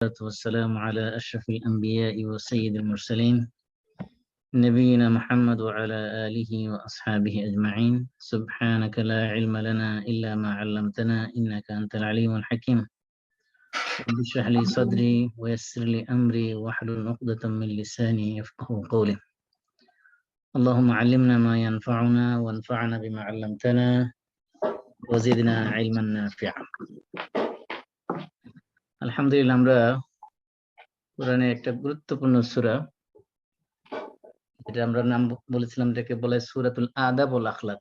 والسلام على أشرف الأنبياء وسيد المرسلين نبينا محمد وعلى آله وأصحابه أجمعين. سبحانك لا علم لنا إلا ما علمتنا إنك أنت العليم الحكيم. رب اشرح لي صدري ويسر لي أمري واحلل عقدة من لساني يفقه قولي. اللهم علمنا ما ينفعنا وانفعنا بما علمتنا وزدنا علما نافعا. আলহামদুলিল্লাহ, আমরা কোরআনের একটা গুরুত্বপূর্ণ সূরা, যেটা আমরা নাম বলেছিলাম, এটাকে বলে সূরাতুল আদাব ওয়াল আখলাক,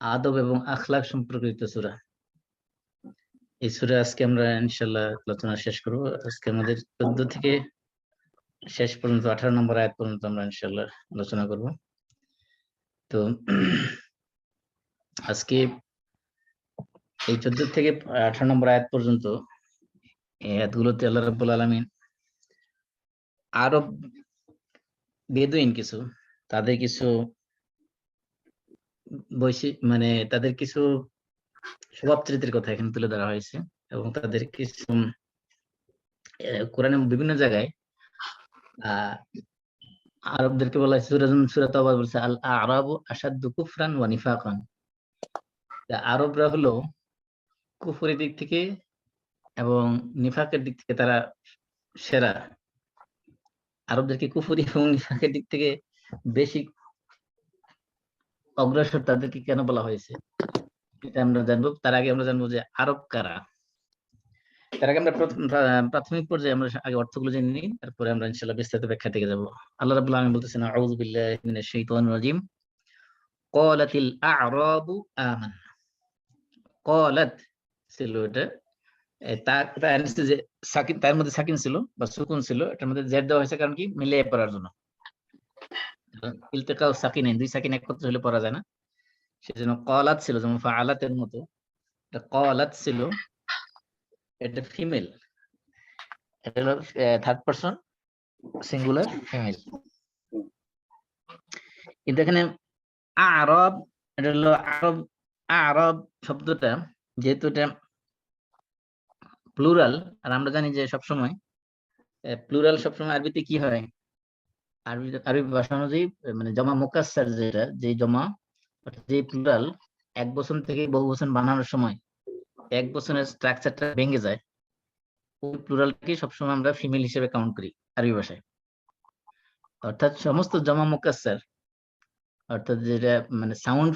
আদব এবং আখলাক সম্পর্কিত সূরা। এই সূরা আজকে আমরা ইনশাআল্লাহ আলোচনা শেষ করব। আজকে আমাদের 14 থেকে শেষ পর্যন্ত 18 নম্বর আয়াত পর্যন্ত আমরা ইনশাআল্লাহ আলোচনা করব। তো আজকে এই 14 থেকে 18 নম্বর আয়াত পর্যন্ত এই আয়াতগুলোতে আল্লাহ রাব্বুল আলামিন আরব বেদুইন কিছু, তাদের কিছু মানে তাদের কিছু স্বভাব চরিত্রের কথা এখানে তুলে ধরা হয়েছে, এবং তাদের কিছু কোরআনের বিভিন্ন জায়গায় আরবদেরকে বলা হয়েছে। সূরা তাওবা বলছে আল আরাবু আশাদ্দু কুফরান ওয়া নিফাকান। আরবরা হলো কুফরের দিক থেকে এবং নিফাকের দিক থেকে তারা সেরা। আরবদেরকে কুফরি এবং নিফাকের দিক থেকে বেশি অগ্রসর তাদেরকে কেন বলা হয়েছে এটা আমরা জানবো। তার আগে আমরা জানবো যে আরব কারা। তার আগে আমরা প্রাথমিক পর্যায়ে আমরা আগে অর্থগুলো জেনে নিই, তারপরে আমরা ইনশাআল্লাহ বিস্তারিত ব্যাখ্যা থেকে যাব। আল্লাহ রাব্বুল আলামিন বলতেছেন, আউযু বিল্লাহি মিনাশ শাইতানির রাজিম, ক্বালাতিল আ'রাবু আমান্না। ক্বালাত ছিল এটা, তার যে সাকিন, তার মধ্যে সাকিন ছিল বা সুকুন ছিল, এটার মধ্যে জের দেওয়া হয়েছে কারণ কি, মিলিয়ে পড়ার জন্য। ইলতিকাউ সাকিনাইন, দুই সাকিন একত্র হলে পড়া যায় না, সেজন্য ক্বালাত ছিল, যেমন ফাআলাতের মতো। এটা ক্বালাত ছিল, এটা ফিমেল, এটা হলো থার্ড পারসন সিঙ্গুলার ফিমেল। কিন্তু এখানে আরব, এটা হলো আরব। আরব শব্দটা যেহেতু এটা প্লুরাল, আর আমরা জানি যে সবসময় প্লুরাল সবসময় আরবিতে কি হয়, আরবি ভাষা অনুযায়ী মানে জমা মুকাসসার, যেটা যে জমা অর্থাৎ যে প্লুরাল এক বচন থেকে বহু বচন বানানোর সময় এক বচনের স্ট্রাকচারটা ভেঙে যায়, ওই প্লুরালকে সবসময় আমরা ফিমেল হিসেবে কাউন্ট করি আরবি ভাষায়। অর্থাৎ সমস্ত জমা মুকাসসার, অর্থাৎ যেটা মানে সাউন্ড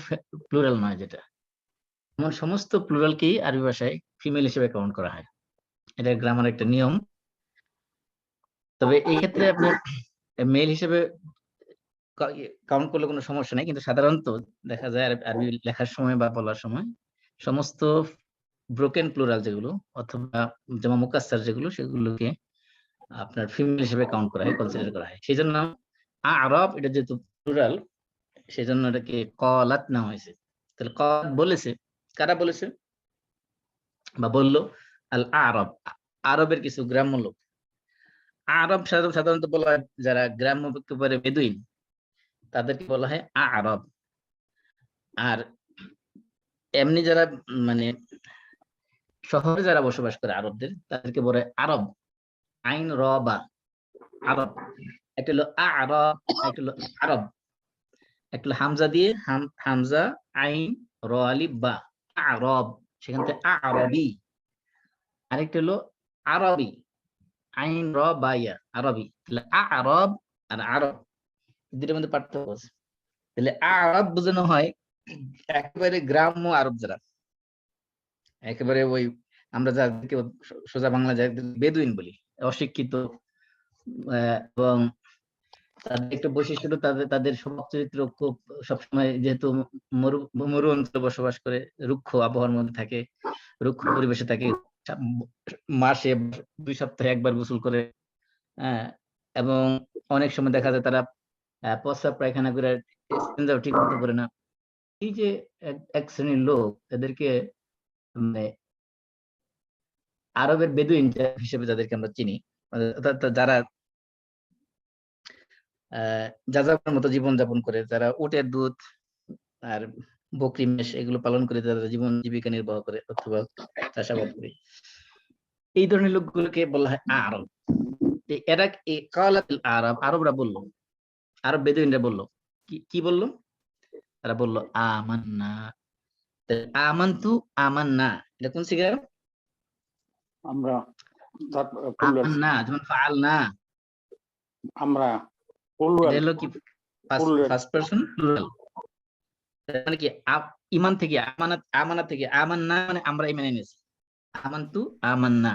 প্লুরাল নয়, যেটা এমন সমস্ত প্লুরালকেই আরবি ভাষায় ফিমেল হিসেবে কাউন্ট করা হয়। এটা গ্রামার একটা নিয়ম। তবে এই ক্ষেত্রে আপনি মেল হিসেবে কাউন্ট করলে কোনো সমস্যা নেই, কিন্তু সাধারণত দেখা যায় আরবি লেখার সময় বা বলার সময় সমস্ত ব্রোকেন প্লুরাল যেগুলো অথবা জমা মুকাসসার যেগুলো, সেগুলোকে আপনার ফিমেল হিসেবে কাউন্ট করা হয়, কনসিডার করা হয়। সেই জন্য আরব এটা যেহেতু প্লুরাল, সেই জন্য এটাকে ক্বালাত নাম হয়েছে। তাহলে ক্বালাত বলেছে, কারা বলেছে বা বললো? আল আরব, আরবের কিছু গ্রাম্য লোক। আরব সাধারণত বলা হয় যারা গ্রাম্য একেবারে বেদুইন, তাদেরকে বলা হয় আরব। আর এমনি যারা মানে শহরে যারা বসবাস করে আরবদের, তাদেরকে বলে আরব, আইন র বা আরব। একটা হলো আরব, একটা হলো আরব। একটা হলো হামজা দিয়ে, হামজা আইন র আলিফ বা, আরব, সেখান থেকে আরবি। আরেকটা হলো আরবি, আইন র বা ইয়া, আরবি। তাহলে আরব আর আরব দুটোর মধ্যে পার্থক্য আছে। তাহলে আরব বোঝানো হয় একেবারে গ্রাম্য আরব, যারা একেবারে ওই আমরা যাদেরকে সোজা বাংলা বেদুইন বলি, অশিক্ষিত, এবং তাদের একটা বৈশিষ্ট্য হলো তাদের স্বভাব চরিত্র খুব সবসময়, যেহেতু মরু অঞ্চলে বসবাস করে, রুক্ষ আবহাওয়ার মধ্যে থাকে, রুক্ষ পরিবেশে থাকে, মাসে 2 সপ্তাহে একবার গোসল করে, এবং অনেক সময় দেখা যায় তারা প্রস্রাব পায়খানা করে ঠিক মতো করে না। এই যে এক শ্রেণীর লোক, এদেরকে মানে আরবের বেদুইন হিসেবে যাদেরকে আমরা চিনি, যারা যাযাবরের মতো জীবন যাপন করে, যারা উটের দুধ আর বকরি মেষ এগুলো পালন করে যারা জীবন জীবিকা নির্বাহ করে অথবা চাষাবাদ করে, এই ধরনের লোকগুলোকে বলা হয় আরব। এরা কালাতিল আরব, আরবরা বললো, আরব বেদুইনরা বললো, কি বললো? তারা বললো আমান্না। আমান্তু, আমান্না, এটা কোন সিগা? আমরা, আমান্না যেমন ফাআলনা, আমরা এটা হলো কি ফার্স্ট পারসন প্লুরাল। মানে কি ইমান থেকে আমানাত, আমানাত থেকে আমান্না মানে আমরা ইমান এনেছি, আমান্তু আমান্না।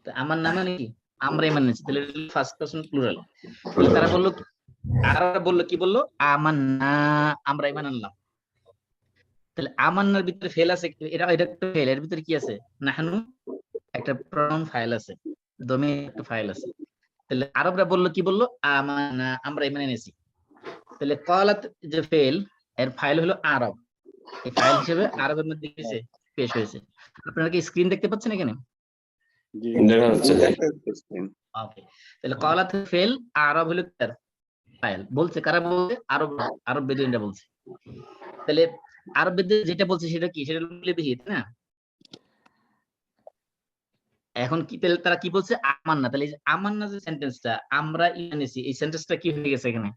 তো আমান্না মানে কি আমরা ইমান এনেছি, তাহলে ফার্স্ট পারসন প্লুরাল। তাহলে তারা বললো, আরবরা বললো কি বললো? আমান্না, আমরা ইমান আনলাম। তাহলে আমান্নার ভিতরে ফেল আছে, এটা একটা ফেল, এর ভিতরে কি আছে? নাহনু একটা প্রনাউন ফাইল আছে, দমির একটা ফাইল আছে। তাহলে আরবরা বললো কি বললো? আমানা, আমরা ইমান এনেছি। তাহলে কালাত যে ফেল, এর ফাইল হলো আরব, এই ফাইল হিসেবে আরবের মধ্যে গেছে, পেশ হয়েছে। আপনারা কি স্ক্রিন দেখতে পাচ্ছেন এখানে? দেখা যাচ্ছে। ওকে, তাহলে কালাত ফেল, আরব হলো তার ফাইল। বলছে কারা? বলছে আরব, আরব বেদুইনরা বলছে। তাহলে আরব বেদুইন যেটা বলছে সেটা কি? সেটা বিহি, তাই না? এখন কি, তাহলে তারা কি বলছে? আমান্না। তাহলে এই যে আমান্না যে সেন্টেন্সটা, আমরা ইমান এনেছি, এই সেন্টেন্সটা কি হয়ে গেছে এখানে?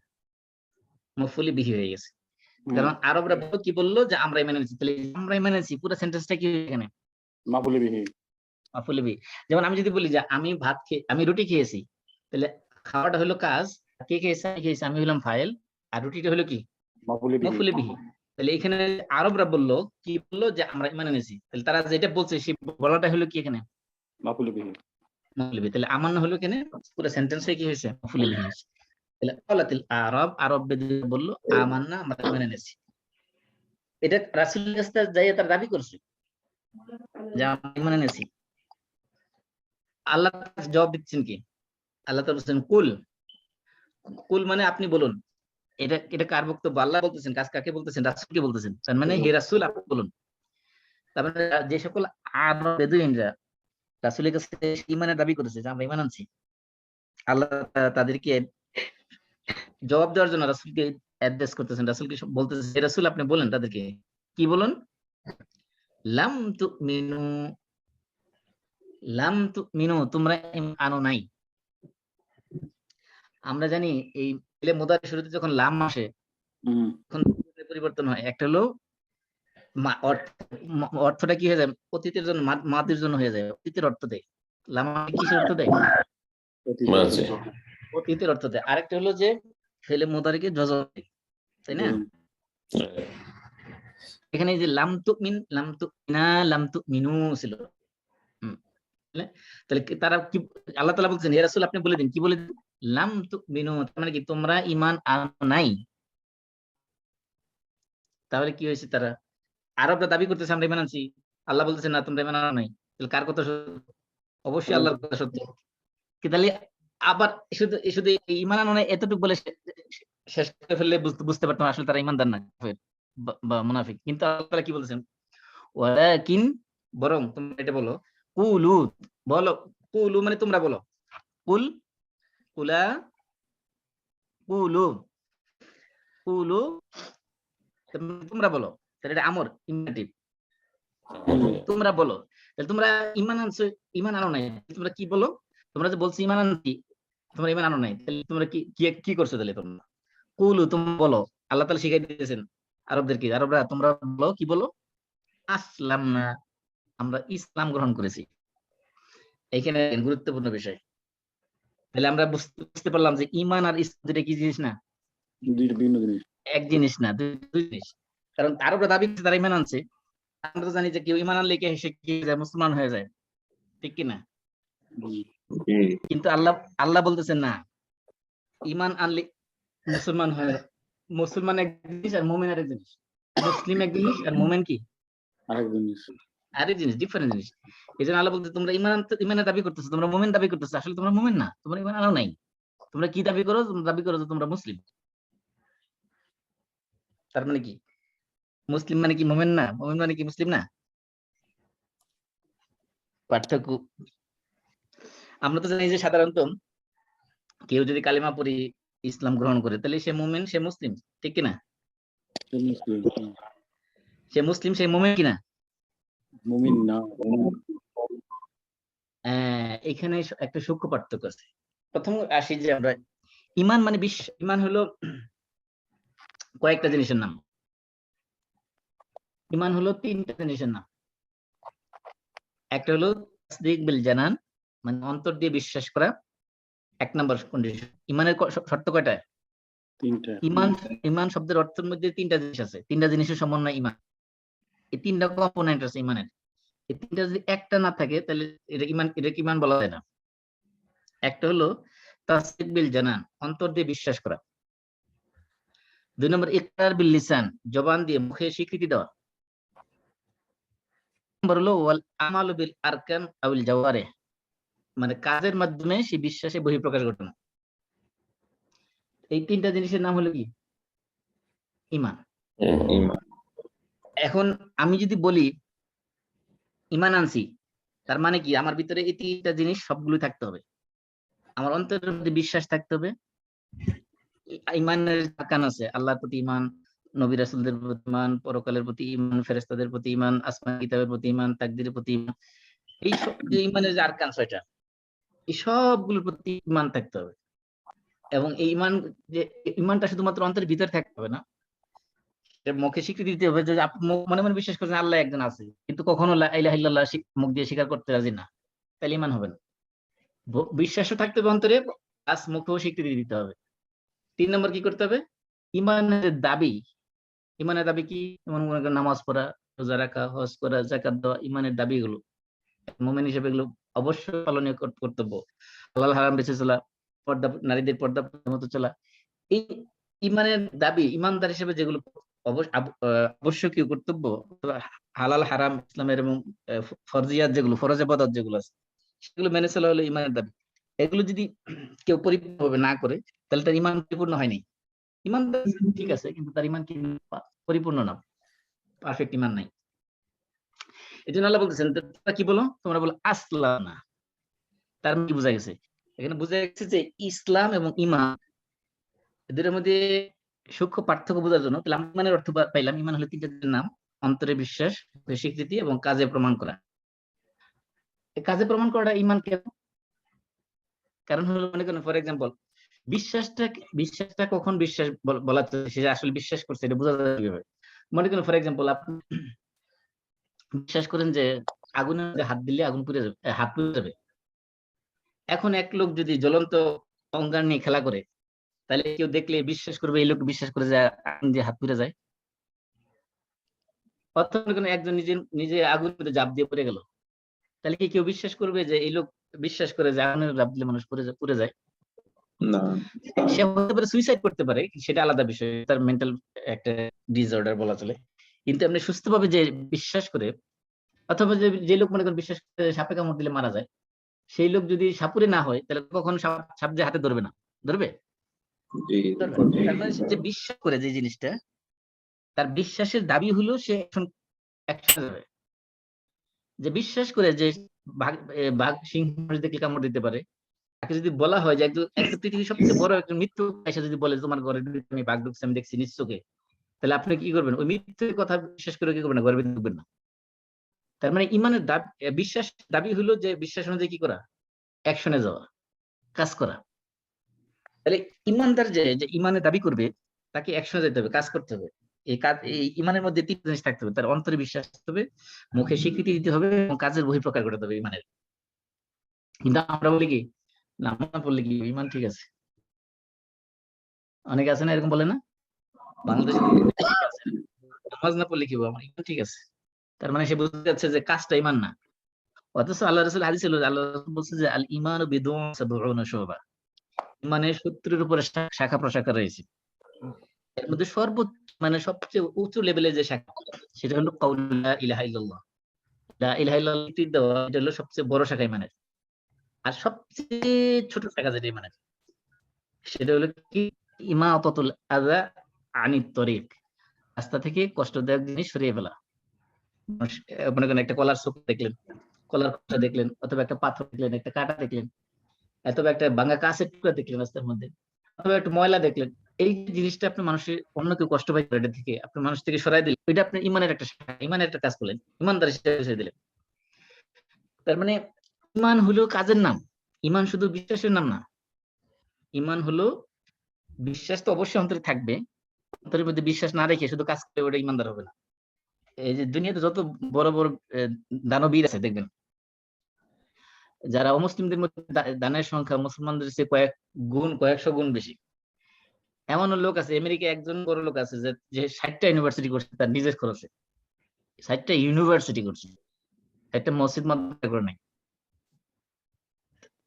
মফউলি বিহি হয়ে গেছে। কারণ আরবরা কি বললো? যে আমরা ইমান এনেছি। তাহলে আমরা ইমান এনেছি পুরো সেন্টেন্সটা কি এখানে? মাফুলি বিহি। মাফউলি বিহি। যেমন আমি যদি বলি যে আমি আমি রুটি খেয়েছি, তাহলে খাওয়াটা হলো কাজ, কে খেয়েছে? আমি খেয়েছি, আমি হলাম ফাইল, আর রুটিটা হলো কি? মাফউলি বিহি। তাহলে এখানে আরবরা বললো কি বললো? যে আমরা ইমান এনেছি। তাহলে তারা যেটা বলছে সেই বলাটা হলো কি এখানে? মাফুলি বিহি। মাফউলি বিহি। তাহলে আমান্না হলো এখানে পুরো সেন্টেন্সে কি হয়েছে? মাফউলি বিহি হয়েছে। তাহলে কালাতিল আরব, আরব বেদুইন বললো আমান্না, আমরা ইমান এনেছি। এটা রাসূলের কাছে যাই তার দাবি করছে যে আমরা ইমান এনেছি। আল্লাহ জবাব দিচ্ছেন কি? আল্লাহ তাআলা বলছেন কুল, কুল মানে আপনি বলুন। এটা এটা কার বক্তব্য? আল্লাহ বলতেছেন, কাজ কাকে বলতেছেন? রাসূলকে বলতেছেন। তার মানে হে রাসূল আপনি বলুন। তার মানে যে সকল আরব বেদুইনরা রাসূলের কাছে ঈমানের দাবি করেছে যে আমরা ঈমান আনছি, আল্লাহ তাদেরকে জবাব দেওয়ার জন্য রাসূলকে অ্যাড্রেস করতেছেন, রাসূলকে বলতেছেন হে রাসূল আপনি বলেন তাদেরকে, কি বলুন? লাম তুমিনু, লাম তুমিনু, তোমরা ঈমান আনো নাই। আমরা জানি এই ফেলে মুদারি শুরুতে যখন লাম আসে তখন পরিবর্তন হয়। একটা হলো অর্থটা কি হয়ে যায়? অতীতের জন্য, মাদির জন্য হয়ে যায়, অতীতের অর্থ দেয়। লাম কিসের অর্থ দেয়? অতীতের অর্থ দেয়। আরেকটা হলো যে ফেলে মুদারিকে জজম দেয়, তাই না? এখানে যে লাম তুমিন, লাম তুমিনা, লাম তুমিনু ছিল। তাহলে তারা কি, আল্লাহ তাআলা বলছেন হে রাসূল আপনি বলে দিন, কি বলে দিন? লাম তুমিনু, তার মানে কি তোমরা ঈমান আনো নাই। তাহলে কি হয়েছে? তারা আরবরা দাবি করতেছে আমরা ঈমান আনছি, আল্লাহ বলতেছেন না তোমরা ঈমান আনো নাই। তাহলে কার কথা সত্য? অবশ্যই আল্লাহর কথা সত্য। কি তাহলে আবার শুধু শুধু ঈমান আনো নাই এতটুকু বলে শেষ করে ফেললে বুঝতে পারতাম আসলে তারা ঈমানদার না, কাফের বা মুনাফিক। কিন্তু আল্লাহ তাআলা কি বলেছেন? ওয়ালাকিন, বরং তোমরা এটা বলো, কুলু, বলো, কুলু মানে তোমরা বলো, কুল, কুলা, কুলু, কুলু, তোমরা বলো। তাহলে এটা আমর, ইম্পারেটিভ, তোমরা বলো। তাহলে তোমরা ঈমান আনছো, ঈমান আনো নাই, তোমরা কি বলো? তোমরা যে বলছো ঈমান আনছি, তোমরা ঈমান আনো নাই, তাহলে তোমরা কি কি করছো? তাহলে তোমরা কুলু, তোমরা বলো। আল্লাহ তাআলা শিখাই দিতেছেন আরবদেরকে, আরবরা তোমরা বলো, কি বলো? আসলাম না, আমরা ইসলাম গ্রহণ করেছি। এইখানে গুরুত্বপূর্ণ বিষয়। তাহলে আমরা বুঝতে পারলাম যে ঈমান আর ইসলাম দুটো কি জিনিস না, এক জিনিস না, দুই জিনিস। কারণ আরবরা দাবি করছে তারা ঈমান আনছে, আমরা তো জানি যে কেউ ঈমান আনলে সে কি যায়? মুসলমান হয়ে যায়, ঠিক কি না? কিন্তু আল্লাহ বলতেছেন না, ঈমান আনলে মুসলমান হয়। মুসলমান এক জিনিস আর মুমিন আরেক জিনিস, মুসলিম এক জিনিস আর মুমিন কি আরেক জিনিস, ডিফারেন্ট জিনিস। এই জন্য আল্লাহ বলতে তোমরা ঈমানের দাবি করতেছো, তোমরা মুমিন দাবি করতেছো, আসলে তোমরা মুমিন না, তোমরা ঈমান আনো নাই। তোমরা কি দাবি করো? দাবি করো যে তোমরা মুসলিম। তার মানে কি মুসলিম মানে কি মুমিন না? মুমিন মানে কি মুসলিম না? পার্থক্য। আমরা তো জানি যে সাধারণত কেউ যদি কালিমা পড়ি ইসলাম গ্রহণ করে তাহলে সে মুমিন, সে মুসলিম, ঠিক কিনা? সে মুসলিম, সে মুমিন কিনা? এখানে একটা সূক্ষ্ম পার্থক্য আছে। প্রথম আসি যে আমরা ইমান মানে ইমান হলো কয়েকটা জিনিসের নাম। ইমান হলো 3টা জিনিসের নাম। একটা হলো তাসদীক বিল জানান, মানে অন্তর দিয়ে বিশ্বাস করা, 1 নম্বর কন্ডিশন। ইমানের শর্ত কয়টা? 3টা। ইমান শব্দের অর্থের মধ্যে 3টা জিনিস আছে, 3টা জিনিসের সমন্বয় ইমান। এই 3টা কম্পোনেন্ট আছে ইমানের। এই 3টা যদি একটা না থাকে তাহলে এটাকে ইমান বলা যায় না। একটা হলো তাসদীক বিল জানান, অন্তর দিয়ে বিশ্বাস করা। 2 নম্বর ইকরার বিল লিসান, জবান দিয়ে মুখে স্বীকৃতি দেওয়া। নম্বর হলো ওয়াল আমালু বিল আরকান আউল জাওয়ারিহ, মানে কাজের মাধ্যমে সেই বিশ্বাসে বহিঃপ্রকাশ ঘটানো। এই 3টা জিনিসের নাম হলো কি? ইমান। ইমান। এখন আমি যদি বলি ইমান আনছি, তার মানে কি আমার ভিতরে এই 3টা জিনিস সবগুলো থাকতে হবে। আমার অন্তরের মধ্যে বিশ্বাস থাকতে হবে। ইমানের আরকান আছে, আল্লাহর প্রতি ইমান, নবী রাসূলদের প্রতি ইমান, পরকালের প্রতি ইমান, ফেরেশতাদের প্রতি ইমান, আসমান কিতাবের প্রতি ইমান, তাকদীরের প্রতি ইমান। এই সব যে ইমানের যে আরকান 6টা, এই সবগুলোর প্রতি ইমান থাকতে হবে। এবং এই ইমানটা শুধুমাত্র অন্তরের ভিতরে থাকতে হবে না, মুখে স্বীকৃতি দিতে হবে যে আপনি মনে মনে বিশ্বাস করছেন আল্লাহ একজন আছে, কিন্তু কখনো লা ইলাহা ইল্লাল্লাহ মুখ দিয়ে স্বীকার করতে রাজি না, তাহলে ইমান হবে না। বিশ্বাসও থাকতে হবে অন্তরে, প্লাস মুখেও স্বীকৃতি দিতে হবে। 3 নম্বর কি করতে হবে? ইমানের দাবি। ইমানের দাবি কি? যেমন মনে করেন নামাজ পড়া, রোজা রাখা, হজ করা, যাকাত দেওয়া, ইমানের দাবি এগুলো। মুমিন হিসেবে এগুলো অবশ্যই পালনীয় কর্তব্য। হালাল হারাম বেঁচে চলা, নারীদের পর্দা মতো চলা, এই ইমানের দাবি, ইমানদার হিসেবে যেগুলো আবশ্যকীয় কর্তব্য, হালাল হারাম ইসলামের এবং ফরজিয়াত যেগুলো, ফরজ ইবাদত যেগুলো আছে, সেগুলো মেনে চলা হলো ইমানের দাবি। এগুলো যদি কেউ পরিপূর্ণভাবে না করে, তাহলে তার ইমান পরিপূর্ণ হয়নি। ইমান ঠিক আছে, কিন্তু তার ইমান কি পরিপূর্ণ না, পারফেক্ট ইমান নাই। এই জন্য আল্লাহ বলতেছেন তোমরা কি বলো? তোমরা বলো আসলামনা। তার মানে কি বোঝা গেছে? এখানে বোঝা গেছে যে ইসলাম এবং ইমান এদের মধ্যে সূক্ষ্ম পার্থক্য বোঝার জন্য তাহলে ইমানের অর্থ পাইলাম। ইমান হলো 3টা নাম: অন্তরে বিশ্বাস, স্বীকৃতি এবং কাজে প্রমাণ করা। কাজে প্রমাণ করাটা ইমান কেন? কারণ হলো মনে করেন ফর এক্সাম্পল, বিশ্বাসটা কখন বিশ্বাস বলা সে আসলে বিশ্বাস করছে এটা বোঝা যাবে কিভাবে? মনে করেন ফর এক্সাম্পল আপনি বিশ্বাস করেন যে আগুনের মধ্যে হাত দিলে আগুন পুড়ে যাবে, হাত পুড়ে যাবে। এখন এক লোক যদি জ্বলন্ত অঙ্গার নিয়ে খেলা করে, তাহলে কেউ দেখলে বিশ্বাস করবে এই লোক বিশ্বাস করে যে আগুন দিয়ে হাত পুড়ে যায়? অথবা কোনো একজন নিজে আগুনের মধ্যে ঝাঁপ দিয়ে পড়ে গেল, তাহলে কি কেউ বিশ্বাস করবে যে এই লোক বিশ্বাস করে যে আগুনের ঝাঁপ দিলে মানুষ পুড়ে যায়? না। সে হতে পারে সুইসাইড করতে পারে, সেটা আলাদা বিষয়, তার মেন্টাল একটা ডিসঅর্ডার বলা চলে। কিন্তু আপনি সুস্থভাবে যে বিশ্বাস করে, অথবা যে লোক মনে করেন বিশ্বাস করে সাপে কামড় দিলে মারা যায়, সেই লোক যদি সাপুরে না হয়, তাহলে কখনো সাপ যে হাতে ধরবে না, ধরবে? তার মানে যে বিশ্বাস করে যে জিনিসটা, তার বিশ্বাসের দাবি হলো সে অ্যাকশন যাবে। যে বিশ্বাস করে যে বাঘ সিংহ দেখলে কামড় দিতে পারে, তাকে যদি বলা হয় যে একটা পৃথিবীর সবচেয়ে বড় একজন মৃত্যু এসে যদি বলে তোমার ঘরে আমি বাঘ ঢুকছে আমি দেখছি নিজ চোখে, তাহলে আপনি কি করবেন? ওই মৃত্যুর কথা বিশ্বাস করে কি করবেন না? ঘরের ভিতরে ঢুকবেন না। তার মানে ইমানের বিশ্বাস দাবি হলো যে বিশ্বাস অনুযায়ী কি করা, অ্যাকশনে যাওয়া, কাজ করা। তাহলে ইমানদার যে ইমানের দাবি করবে, তাকে অ্যাকশনে যেতে হবে, কাজ করতে হবে। এই ইমানের মধ্যে 3টা জিনিস থাকতে হবে: তার অন্তরে বিশ্বাস থাকতে হবে, মুখে স্বীকৃতি দিতে হবে এবং কাজের বহিঃপ্রকাশ ঘটাতে হবে ইমানের। কিন্তু আমরা বলি কি, নামাজ না পড়লে কি ইমান ঠিক আছে? অনেকে আছে না এরকম বলে না, বাংলাদেশে আছে, নামাজ না পড়লে কি হবে, আমার ইমান ঠিক আছে। তার মানে সে বুঝতে যাচ্ছে যে কাজটা ইমান না। অথচ আল্লাহ রাসূল হাদিস ছিল, আল্লাহ রাসূল বলছে যে আল ঈমানু বিদউন সাবউনা শুবা, ইমানের 70-এর উপরে শাখা প্রশাখা রয়েছে। এর মধ্যে সর্বোচ্চ মানে সবচেয়ে উঁচু লেভেলের যে শাখা, সেটা হলো কাউলু লা ইলাহা ইল্লাল্লাহ। লা ইলাহা ইল্লাল্লাহ দেওয়া, এটা হলো সবচেয়ে বড় শাখা ইমানের। আর সবচেয়ে ছোট শাখা যেটা ইমানের, সেটা হলো কি, ইমাতাতুল আযা আনিত তরিক, রাস্তা থেকে কষ্টদায়ক জিনিস সরিয়ে ফেলা। মনে করেন একটা কলার ছোপ দেখলেন, কলার খোসা দেখলেন, অথবা একটা পাথর দেখলেন, একটা কাঁটা দেখলেন, অথবা একটা ভাঙা কাঁচের টুকরা দেখলেন রাস্তার মধ্যে, অথবা একটা ময়লা দেখলেন, এই জিনিসটা আপনি মানুষের অন্য কেউ কষ্ট পাই এটা থেকে আপনি মানুষ থেকে সরাই দিলেন, এটা আপনি ইমানের একটা ইমানের একটা কাজ করলেন, ইমানদার হিসেবে দিলেন। তার মানে ইমান হলো কাজের নাম, ইমান শুধু বিশ্বাসের নাম না। ইমান হলো, বিশ্বাস তো অবশ্যই অন্তরে থাকবে, অন্তরের মধ্যে বিশ্বাস না রেখে শুধু কাজ করে ওটা ইমানদার হবে না। এই যে দুনিয়াতে যত বড় বড় দানবীর আছে দেখবেন, যারা অমুসলিমদের মধ্যে দানের সংখ্যা মুসলমানদের চেয়ে কয়েকশো গুণ বেশি। এমন লোক আছে আমেরিকায়, একজন বড় লোক আছে যে 60টা ইউনিভার্সিটি করছে তার নিজের খরচে, 60টা ইউনিভার্সিটি করছে, একটা মসজিদ মাদ্রাসা করে নাই।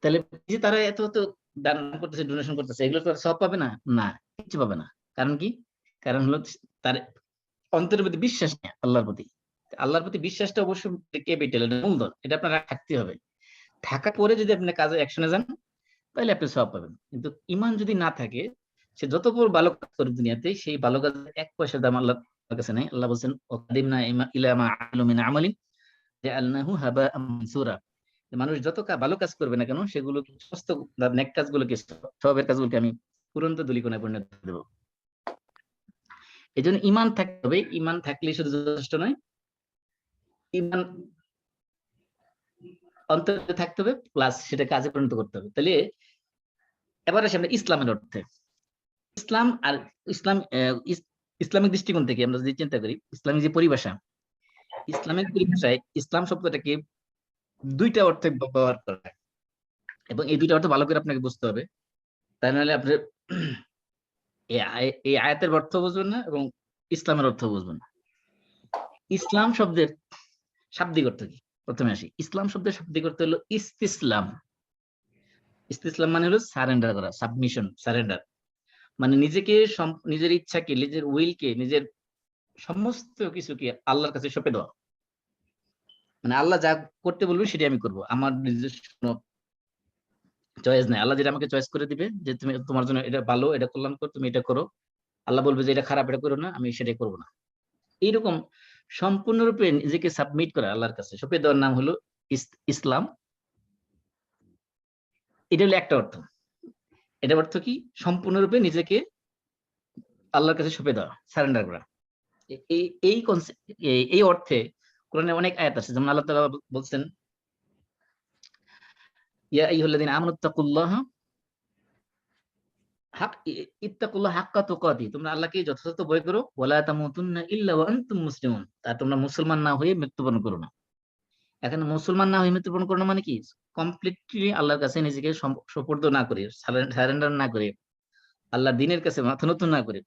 তাহলে যে তারা এত এত দান করতেছে, ডোনেশন করতেছে, এগুলো তো সব পাবে না? না, কিছু পাবে না। কারণ কি? কারণ হলো তার অন্তরের প্রতি বিশ্বাস নেই আল্লাহর প্রতি। আল্লাহর প্রতি বিশ্বাসটা অবশ্যই ক্যাপিটাল, এটা মূলধন, এটা আপনার থাকতে হবে। থাকা পরে যদি আপনি কাজে অ্যাকশনে যান তাহলে আপনি সব পাবেন। কিন্তু ইমান যদি না থাকে, সে যত বড় ভালো কাজ করে দুনিয়াতে, সেই ভালো কাজ 1 পয়সার দাম আল্লাহর কাছে নাই। আল্লাহ বলছেন ওয়াকাদিমনা ইলা মা আমিলু মিন আমালিন জাআলনাহু হাবাআম মানসুরা। মানুষ যত ভালো কাজ করবে না কেন, সেগুলো সমস্ত নেক কাজগুলোকে, সবের কাজগুলোকে আমি পুরন্ত ধূলিকণায় পরিণত করে দেব। এই জন্য ইমান থাকতে হবে। ইমান থাকলেই শুধু যথেষ্ট নয়, ইমান অন্তরে থাকতে হবে, প্লাস সেটা কাজে পরিণত করতে হবে। তাহলে এবার আসি আমরা ইসলামের অর্থে। ইসলাম আর ইসলাম, ইসলামিক দৃষ্টিকোণ থেকে আমরা যদি চিন্তা করি, ইসলামিক যে পরিভাষা, ইসলামিক পরিভাষায় ইসলাম শব্দটাকে 2টা অর্থে ব্যবহার করা হয়, এবং এই 2টা অর্থ ভালো করে আপনাকে বুঝতে হবে, তাই নাহলে আপনি এই আয়াতের অর্থ বুঝবেন না এবং ইসলামের অর্থ বুঝবেন না। ইসলাম শব্দের শাব্দিক অর্থ কি? প্রথমে আসি। ইসলাম শব্দের শাব্দিক অর্থ হলো ইস্তিসলাম। ইস্তিসলাম মানে হলো সারেন্ডার করা, সাবমিশন, সারেন্ডার। মানে নিজেকে, নিজের ইচ্ছাকে, নিজের উইলকে, নিজের সমস্ত কিছুকে আল্লাহর কাছে সঁপে দেওয়া। মানে আল্লাহ যা করতে বলবে সেটা আমি করব, আমার নিজস্ব চয়েস নাই। আল্লাহ যেটা আমাকে চয়েস করে দিবে যে তুমি, তোমার জন্য এটা ভালো, এটা কল্যাণকর, তুমি এটা করো। আল্লাহ বলবে যে এটা খারাপ, এটা করো না, আমি সেটাই করবো না। এইরকম সম্পূর্ণরূপে নিজেকে সাবমিট করা আল্লাহর কাছে, সঁপে দেওয়ার নাম হলো ইসলাম। এটা হলো একটা অর্থ। এটা অর্থ কি? সম্পূর্ণরূপে নিজেকে আল্লাহর কাছে সঁপে দেওয়া, সারেন্ডার করা। এই এই এই অর্থে কোরআনে অনেক আয়াত আছে, যেমন আল্লাহ তাআলা বলছেন ইয়া আইয়ুহাল্লাযীনা আমানুত্তাকুল্লাহা হাক্কা তুকাতিহি, তোমরা আল্লাহকে যথাযথ ভয় করো, ওয়ালা তামুতুন্না ইল্লা ওয়া আনতুম মুসলিমুন, আর তোমরা মুসলমান না হয়ে মৃত্যুবরণ করো না। এখানে মুসলমান না হয়ে মৃত্যুবরণ করো না মানে কি? কমপ্লিটলি আল্লাহর কাছে নিজেকে সুপর্দ না করে, সারেন্ডার না করে, আল্লাহর দ্বীনের কাছে মাথা নত না করে,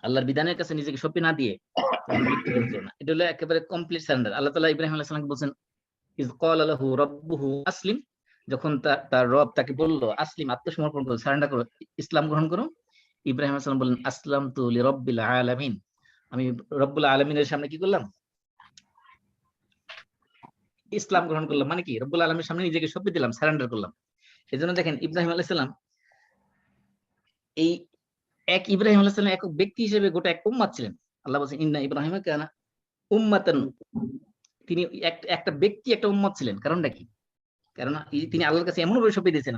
আল্লাহর বিধানের কাছে নিজেকে সঁপে না দিয়ে তোমরা মৃত্যুবরণ করো না। এটা হলো একেবারে কমপ্লিট সারেন্ডার। আল্লাহ তাআলা ইব্রাহিম আলাইহিস সালামকে বলছেন ইয ক্বালা লাহু রাব্বুহু আসলিম, যখন তার রব তাকে বলল আসলিম, আত্মসমর্পণ করো, সারেন্ডার করো, ইসলাম গ্রহণ করো। ইব্রাহিম আলাইহিস সালাম বললেন আসলামতু লিরাব্বিল আলামিন, আমি রব্বুল আলামিনের সামনে কি করলাম? ইসলাম গ্রহণ করলাম। মানে কি? রব্বুল আলামিনের সামনে নিজেকে সঁপে দিলাম, সারেন্ডার করলাম। এজন্য দেখেন ইব্রাহিম আলাইহিস সালাম, এই ইব্রাহিম আলাইহিস সালাম একক ব্যক্তি হিসেবে গোটা এক উম্মাত ছিলেন। আল্লাহ বলেন ইন্না ইব্রাহিমা কানা উম্মাতান, তিনি একটা ব্যক্তি, একটা উম্মত ছিলেন। কারণটা কি? কারণ তিনি আল্লাহর কাছে এমন ভাবে সঁপে দিয়েছেন,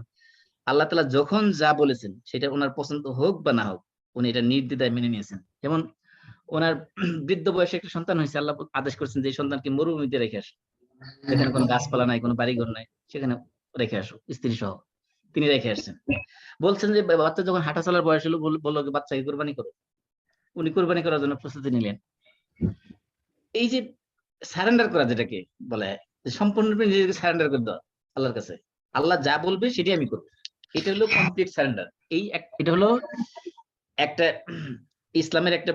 আল্লাহ তাআলা যখন যা বলেছেন সেটা ওনার পছন্দ হোক বা না হোক, উনি এটা নির্দ্বিধায় মেনে নিয়েছেন। যেমন ওনার বৃদ্ধ বয়সে একটা সন্তান হয়েছে, আল্লাহ আদেশ করেছেন যে সন্তানকে মরুভূমিতে রেখে আসো, যেখানে কোনো গাছপালা নাই, কোনো বাড়িঘর নাই, সেখানে রেখে আসো স্ত্রী সহ। তিনি রেখে আসছেন। বলছেন যে বাচ্চা যখন হাঁটা চলার বয়স হলো, বললো বাচ্চাকে কোরবানি করো। উনি কোরবানি করার জন্য প্রস্তুতি নিলেন। এই যে সারেন্ডার করা, যেটাকে বলে সম্পূর্ণরূপে নিজেকে সারেন্ডার করে দেওয়া আল্লাহর কাছে, আল্লাহ যা বলবে সেটাই আমি করবো, এটা হলো কমপ্লিট সারেন্ডার। এটা হলো একটা ইসলামের একটা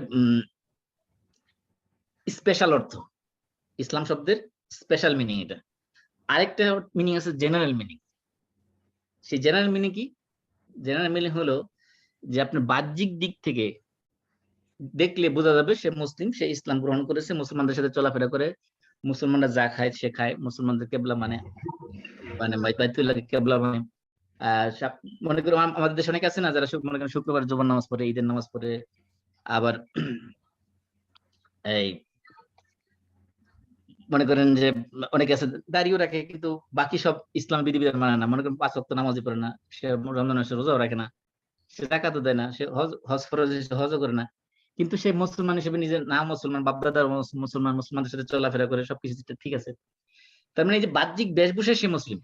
স্পেশাল অর্থ, ইসলাম শব্দের স্পেশাল মিনিং এটা। আরেকটা মিনিং আছে জেনারেল মিনিং। সেই জেনারেল মিনিং কি? জেনারেল মিনিং হলো যে আপনার বাহ্যিক দিক থেকে দেখলে বোঝা যাবে সে মুসলিম, সে ইসলাম গ্রহণ করেছে, মুসলমানদের সাথে চলাফেরা করে, মুসলমানরা যা খায় সে খায়, মুসলমানদের কেবলা মানে বাইতুল্লাহকে কেবলা মানে। মনে করো আমাদের দেশে অনেক আছে না যারা মনে করেন শুক্রবার জুমার নামাজ পড়ে, ঈদের নামাজ পড়ে, আবার এই মনে করেন যে অনেকে আছে দাড়িও রাখে, কিন্তু বাকি সব ইসলাম বিধিবিধান মানে না। মনে করেন 5 ওয়াক্ত নামাজই পড়ে না, সে রমজান মাসে রোজাও রাখে না, সে যাকাতও দেয় না, সে হজ ফরজ হজও করে না, কিন্তু সে মুসলমান হিসেবে নিজের নাম মুসলমান, বাপদাদার মুসলমান, মুসলমানদের সাথে চলাফেরা করে, সবকিছু ঠিক আছে। তার মানে এই যে বাহ্যিক বেশভূষায় সে মুসলিম,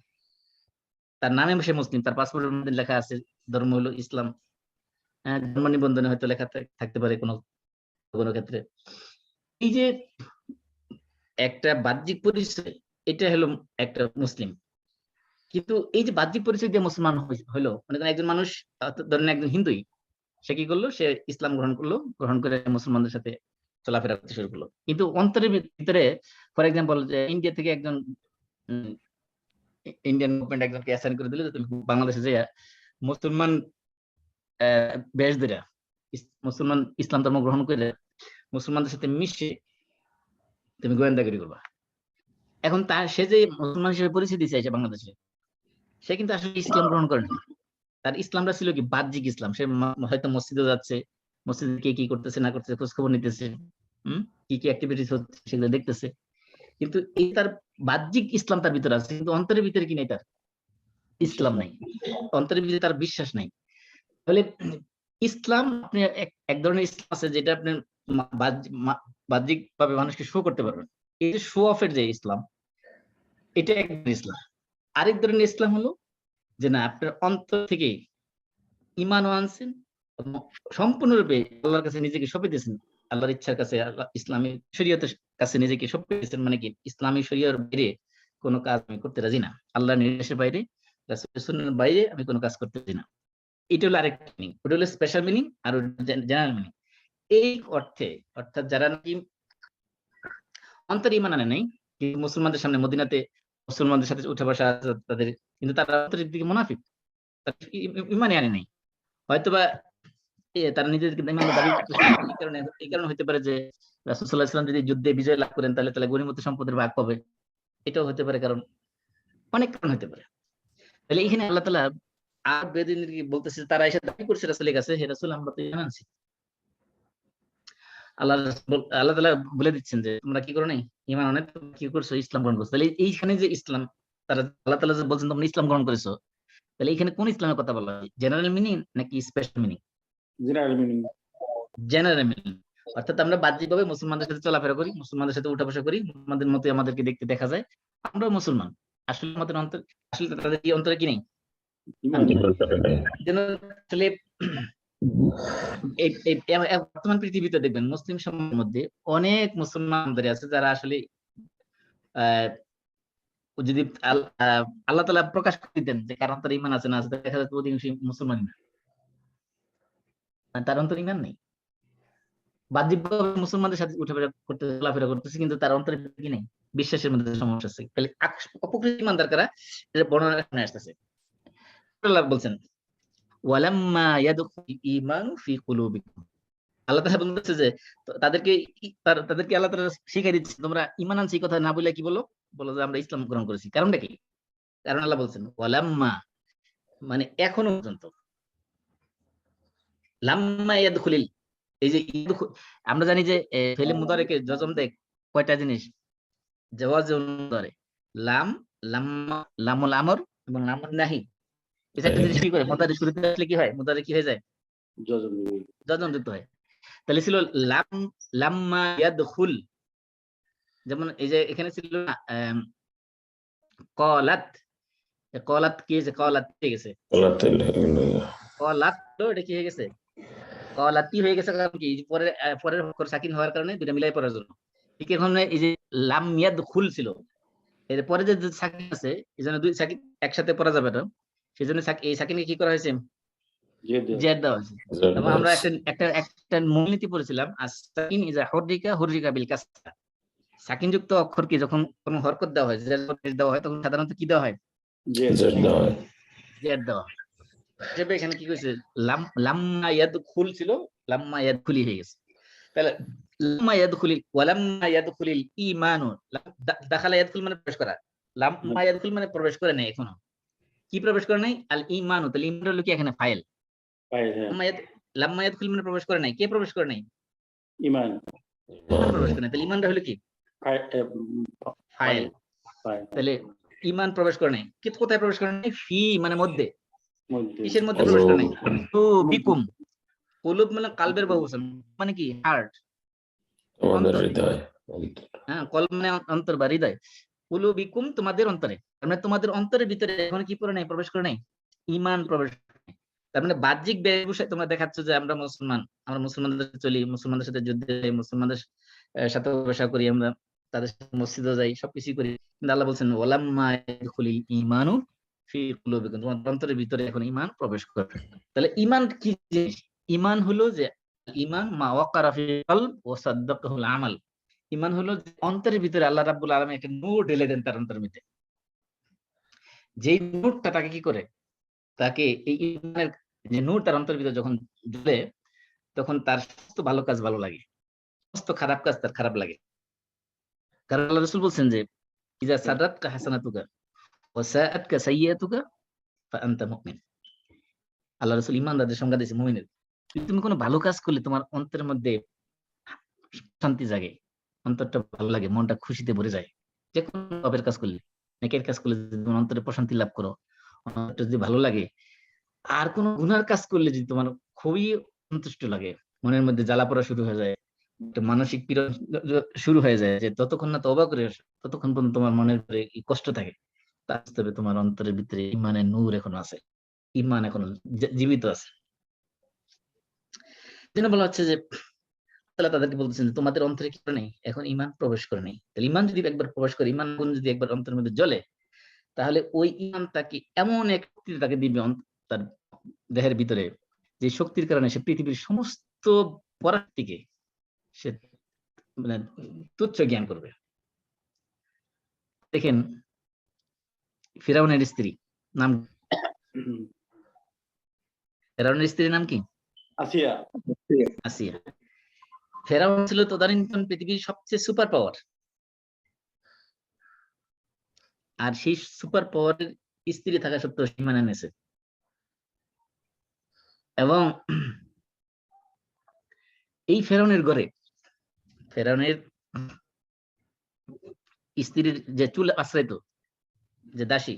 তার নামে সে মুসলিম, তার পাসপোর্টের মধ্যে লেখা আছে ধর্ম হলো ইসলাম, জন্ম নিবন্ধনে হয়তো লেখা থাকতে পারে কোনো কোনো ক্ষেত্রে। এই যে একটা বাহ্যিক পরিচয়, এটা হলো একটা মুসলিম। কিন্তু এই যে বাহ্যিক পরিচয় দিয়ে মুসলমান হইলো, মানে একজন মানুষ ধরেন একজন হিন্দুই, সে কি করলো, সে ইসলাম গ্রহণ করলো, গ্রহণ করে মুসলমানদের সাথে চলাফেরা করতে শুরু করলো। কিন্তু অন্তরের ভিতরে, ফর এক্সাম্পল, যে ইন্ডিয়া থেকে একজন ইন্ডিয়ান গভর্নমেন্ট একজনকে অ্যাসাইন করে দিল যে তুমি বাংলাদেশে যে মুসলমান বেশ ধরে মুসলমান ইসলাম ধর্ম গ্রহণ করে মুসলমানদের সাথে মিশে তুমি গোয়েন্দাগিরি করবা। এখন সে যে মুসলমান হিসেবে পরিচিতি চাইছে বাংলাদেশে, সে কিন্তু আসলে ইসলাম গ্রহণ করেনি। তার ইসলামটা ছিল কি বাহ্যিক ইসলাম। সে হয়তো মসজিদে যাচ্ছে, মসজিদে কে কি করতেছে না করতেছে খোঁজ খবর নিতেছে, কি কি অ্যাক্টিভিটিস হচ্ছে সেগুলো দেখতেছে, কিন্তু এই তার বাহ্যিক ইসলাম তার ভিতরে আছে, কিন্তু অন্তরের ভিতরে কি নেই, তার ইসলাম নাই, অন্তরের ভিতরে তার বিশ্বাস নাই। তাহলে ইসলাম, আপনি এক ধরনের ইসলাম আছে যেটা আপনি বাহ্যিক ভাবে মানুষকে শো করতে পারবেন, এই যে শো অফের যে ইসলাম, এটা এক ইসলাম। আরেক ধরনের ইসলাম হলো যে না, আপনার অন্তর থেকে ঈমানও আনছেন, সম্পূর্ণরূপে আল্লাহর কাছে নিজেকে সঁপে দিয়েছেন, আল্লাহর ইচ্ছার কাছে, আল্লাহ ইসলামী শরীয়তের কাছে নিজেকে সঁপে দিয়েছেন। মানে কি, ইসলামী শরীয়তের বাইরে কোনো কাজ আমি করতে রাজি না, আল্লাহর নির্দেশের বাইরে, রাসূলের সুন্নাহর বাইরে আমি কোনো কাজ করতে রাজি না। এটা হলো আরেকটা মিনিং, ওটা হলো স্পেশাল মিনিং, আর জেনারেল মিনিং। এই অর্থে, অর্থাৎ যারা নাকি অন্তরে ঈমান আনে নাই, কিন্তু মুসলমানদের সামনে মদিনাতে মুসলমানদের সাথে উঠা বসা তাদের, কিন্তু তারা অন্তরের দিকে মুনাফিক, ঈমানই আনে নাই, হয়তোবা তারা নিজেদেরকে ঈমান দাবি করতেছে। এই কারণে হতে পারে যে রাসূল সাল্লাল্লাহু আলাইহি ওয়াসাল্লাম যদি যুদ্ধে বিজয় লাভ করেন তাহলে গনিমত সম্পদের ভাগ পাবে, এটাও হতে পারে, কারণ অনেক কারণ হতে পারে। তাহলে এখানে আল্লাহ তাআলা আর বেদিনকে বলতেছে, তারা এসে দাবি করছে রাসূলের কাছে, হে রাসূল আমরা তো ঈমান আনছি। আল্লাহ তাআলা বলে দিচ্ছেন যে তোমরা কি করো নাই, ঈমান আনে কি করছো, ইসলাম গ্রহণ করছো। তাহলে এইখানে যে ইসলাম, তারা আল্লাহ তাআলা যে বলছেন তোমরা ইসলাম গ্রহণ করেছো, তাহলে এখানে কোন ইসলামের কথা বলা হয়, জেনারেল মিনিং নাকি special meaning? General meaning. General meaning, অর্থাৎ আমরা বাহ্যিকভাবে মুসলমানদের সাথে চলাফেরা করি, মুসলমানদের সাথে উঠা বসা করি, মুসলমানদের মতো আমাদেরকে দেখতে দেখা যায়, আমরা মুসলমান। আসলে আমাদের অন্তর, আসলে তাদের কি অন্তরে কি নেই, আসলে বর্তমান পৃথিবীতে দেখবেন মুসলিম সমাজের মধ্যে অনেক মুসলমান আছে যারা আসলে যদি আল্লাহ তাআলা প্রকাশ করে দিতেন যে কার অন্তরে ঈমান আছে না আছে, দেখা যাচ্ছে অধিকাংশ মুসলমান না, তার অন্তরে ঈমান নেই। বাহ্যিকভাবে মুসলমানদের সাথে উঠাফেরা করতে চলাফেরা করতেছে, কিন্তু তার অন্তরে কি নেই, বিশ্বাসের মধ্যে সমস্যা আছে। তাহলে অপকৃত ঈমানদার কারা, এটা বর্ণনা এখানে আসতেছে। আল্লাহ বলছেন ওয়ালাম্মা ইয়াদখুল ঈমানু ফি কুলুবিকুম, আল্লাহ তাআলা বলতেছে যে তাদেরকে আল্লাহ তাআলা শিখিয়ে দিচ্ছে, তোমরা ঈমান আনছি কথা না বলে কি বলো যে আমরা ইসলাম গ্রহণ করেছি। কারণটা কি? কারণ আল্লাহ বলছেন ওয়ালাম্মা, মানে এখনো পর্যন্ত, লাম্মা ইয়াদখুলিল, এই যে আমরা জানি যে ফেলে মুদারেকে জজম দেয় কয়টা জিনিস, জাওয়াজুল মুদারে, লাম, লাম্মা, লামুল আমর এবং লামুন নাহি, এই চারটা জিনিস কি করে মুদারে শুরুতে আসলে কি হয়, মুদারে কি হয়ে যায়, জজম যুক্ত হয়। তাহলে ছিল লাম্মা ইয়াদখুল, যেমন এই যে এখানে ছিল ক্বালাত, ক্বালাত কি হয়েছে, ক্বালাত হয়ে গেছে, ক্বালাত তো এটা কি হয়ে গেছে, ক্বালাতি হয়ে গেছে। কারণ কি, পরের অক্ষর সাকিন হওয়ার কারণে দুইটা মিলাই পড়ার জন্য। ঠিক এখানে এই যে লাম ইয়াদখুল ছিল, এর পরে যে সাকিন আছে, এজন্য দুই সাকিন একসাথে পড়া যাবে না, সেজন্য এই সাকিনকে কি করা হয়েছে, জেদ দেওয়া হয়েছে। এবং আমরা একটা মূলনীতি পড়েছিলাম, আস-সাকিন ইযা হুররিকা বিল কাসরা, সাকিন যুক্ত অক্ষরকে যখন কোনো হরকত দেওয়া হয়, দেওয়া হয়, তখন সাধারণত কি দেওয়া হয়, জেদ দেওয়া হয়। হিসেবে এখানে কি কইছে, লাম্মা ইয়াদখুল ছিল, লাম্মা ইয়াদখুলি হয়ে গেছে। তাহলে লাম্মা ইয়াদখুলিল ওয়ালাম্মা ইয়াদখুলিল ঈমানু, দাখালা ইয়াদখুল মানে প্রবেশ করা, লাম্মা ইয়াদখুল মানে প্রবেশ করে নাই, এখনো কি প্রবেশ করে নাই, আল ঈমানু, তাহলে ঈমান হলো কি এখানে ফাইল, লাম্মা ইয়াদখুল মানে প্রবেশ করে নাই, কে প্রবেশ করে নাই, ঈমান প্রবেশ করে নাই, তাহলে ঈমানটা হলো কি ফাইল। তাহলে ঈমান প্রবেশ করে নাই, কোথায় প্রবেশ করে নাই, ফি মানে মধ্যে, কিসের মধ্যে প্রবেশ করে নাই, বিকুম, কুলুব মানে কালবের বহুবচন, মানে কি হার্ট, হ্যাঁ, কলব মানে অন্তর বা হৃদয়, কুলুবিকুম তোমাদের অন্তরে, তার মানে তোমাদের অন্তরের ভিতরে এখন কি করে নাই, প্রবেশ করে নাই, ঈমান প্রবেশ করে নাই। তার মানে বাহ্যিক বেশভূষায় তোমরা দেখাচ্ছ যে আমরা মুসলমান, আমরা মুসলমানদের সাথে চলি, মুসলমানদের সাথে যুদ্ধে যাই, মুসলমানদের সাথে ব্যবসা করি, আমরা তাদের সাথে মসজিদে যাই, সবকিছু করি, কিন্তু আল্লাহ বলছেন ওয়ালাম্মা ইয়াদখুলিল ঈমানু ফি কুলুবিকুম, তোমাদের অন্তরের ভিতরে এখন ঈমান প্রবেশ করে। তাহলে ঈমান কি জিনিস? ঈমান হলো যে ঈমান মা ওয়াকারা ফিল কলব ওয়া সাদ্দাকাহুল আমাল। ঈমান হলো যে অন্তরের ভিতরে আল্লাহ রাব্বুল আলামিন একটা নূর ঢেলে দেন তার অন্তরের মধ্যে, যেই নূরটা তাকে কি করে, তাকে এই ঈমানের যে নূর তার অন্তরের ভিতরে যখন ঢুলে, তখন তার সমস্ত ভালো কাজ ভালো লাগে, সমস্ত খারাপ কাজ তার খারাপ লাগে। কারণ আল্লাহ রাসূল বলছেন যে ইযা সারাতকা হাসানাতুকা ওয়া সাআতকা সাইয়্যাতুকা ফাআনতা মুমিন। আল্লাহ রাসূল ঈমানদারদের সংজ্ঞা দিয়েছে মুমিনের, তুমি কোনো ভালো কাজ করলে তোমার অন্তরের মধ্যে শান্তি জাগে, অন্তরটা ভালো লাগে, মনটা খুশিতে ভরে যায়। যে কোনো পাপের কাজ করলে, নেকের কাজ করলে যদি তোমার অন্তরে প্রশান্তি লাভ করো, অন্তরটা যদি ভালো লাগে, আর কোন গুনার কাজ করলে যদি তোমার খুবই সন্তুষ্ট লাগে, মনের মধ্যে জ্বালা পড়া শুরু হয়ে যায়, একটা মানসিক পীড়ন শুরু হয়ে যায়, যে যতক্ষণ না তওবা করে আসো ততক্ষণ পর্যন্ত তোমার মনের ভিতরে কষ্ট থাকে, তা বুঝতে হবে তোমার অন্তরের ভিতরে ঈমানের নূর এখনো আছে, ঈমান এখনো জীবিত আছে। যেন বলা হচ্ছে যে তাহলে তাদেরকে বলতেছেন যে তোমাদের অন্তরে কি করে নেই, এখন ঈমান প্রবেশ করে নেই। তাহলে ঈমান যদি একবার প্রবেশ করে, ঈমান গুণ যদি একবার অন্তরের মধ্যে জ্বলে, তাহলে ওই ঈমান তাকে এমন এক শক্তি তাকে দিবে তার দেহের ভিতরে, যে শক্তির কারণে সে পৃথিবীর সমস্ত পরাশক্তিকে সে মানে তুচ্ছ জ্ঞান করবে। দেখেন ফিরাউনের স্ত্রী নাম, ফিরাউনের স্ত্রীর নাম কি? আসিয়া। আসিয়া। ফেরাউন ছিল তদানীন্তন পৃথিবীর সবচেয়ে সুপার পাওয়ার, আর সেই সুপার পাওয়ারের স্ত্রী থাকা সত্ত্বেও সে মানে নিয়েছে। এবং এই ফেরাউনের ঘরে ফেরাউনের স্ত্রীর যে চুল আশ্রয়িত যে দাসী,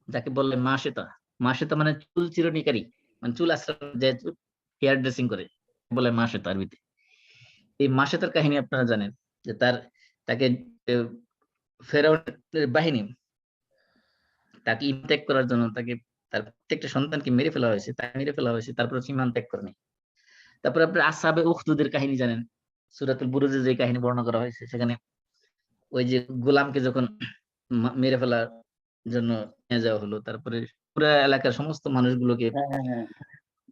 যাকে বললে মাসেতা, মাসেতা মানে চুল চিরনিকারী, মানে চুল আশ্রয় যে হেয়ার ড্রেসিং করে, বলে মাসেতা আরবিতে। এই মাসেতার কাহিনী আপনারা জানেন, যে তাকে ফেরাউনের বাহিনী তাকে ঈমান ত্যাগ করার জন্য তাকে তার প্রত্যেকটা সন্তানকে মেরে ফেলা হয়েছে, তাকে মেরে ফেলা হয়েছে, তারপরে ঈমান ত্যাগ করেনি। তারপরে আপনি আসহাবে উখদুদের কাহিনী জানেন, সূরাতুল বুরুজে যে কাহিনী বর্ণনা করা হয়েছে, সেখানে ওই যে গোলামকে যখন মেরে ফেলার জন্য নিয়ে যাওয়া হলো, তারপরে পুরো এলাকার সমস্ত মানুষগুলোকে হ্যাঁ,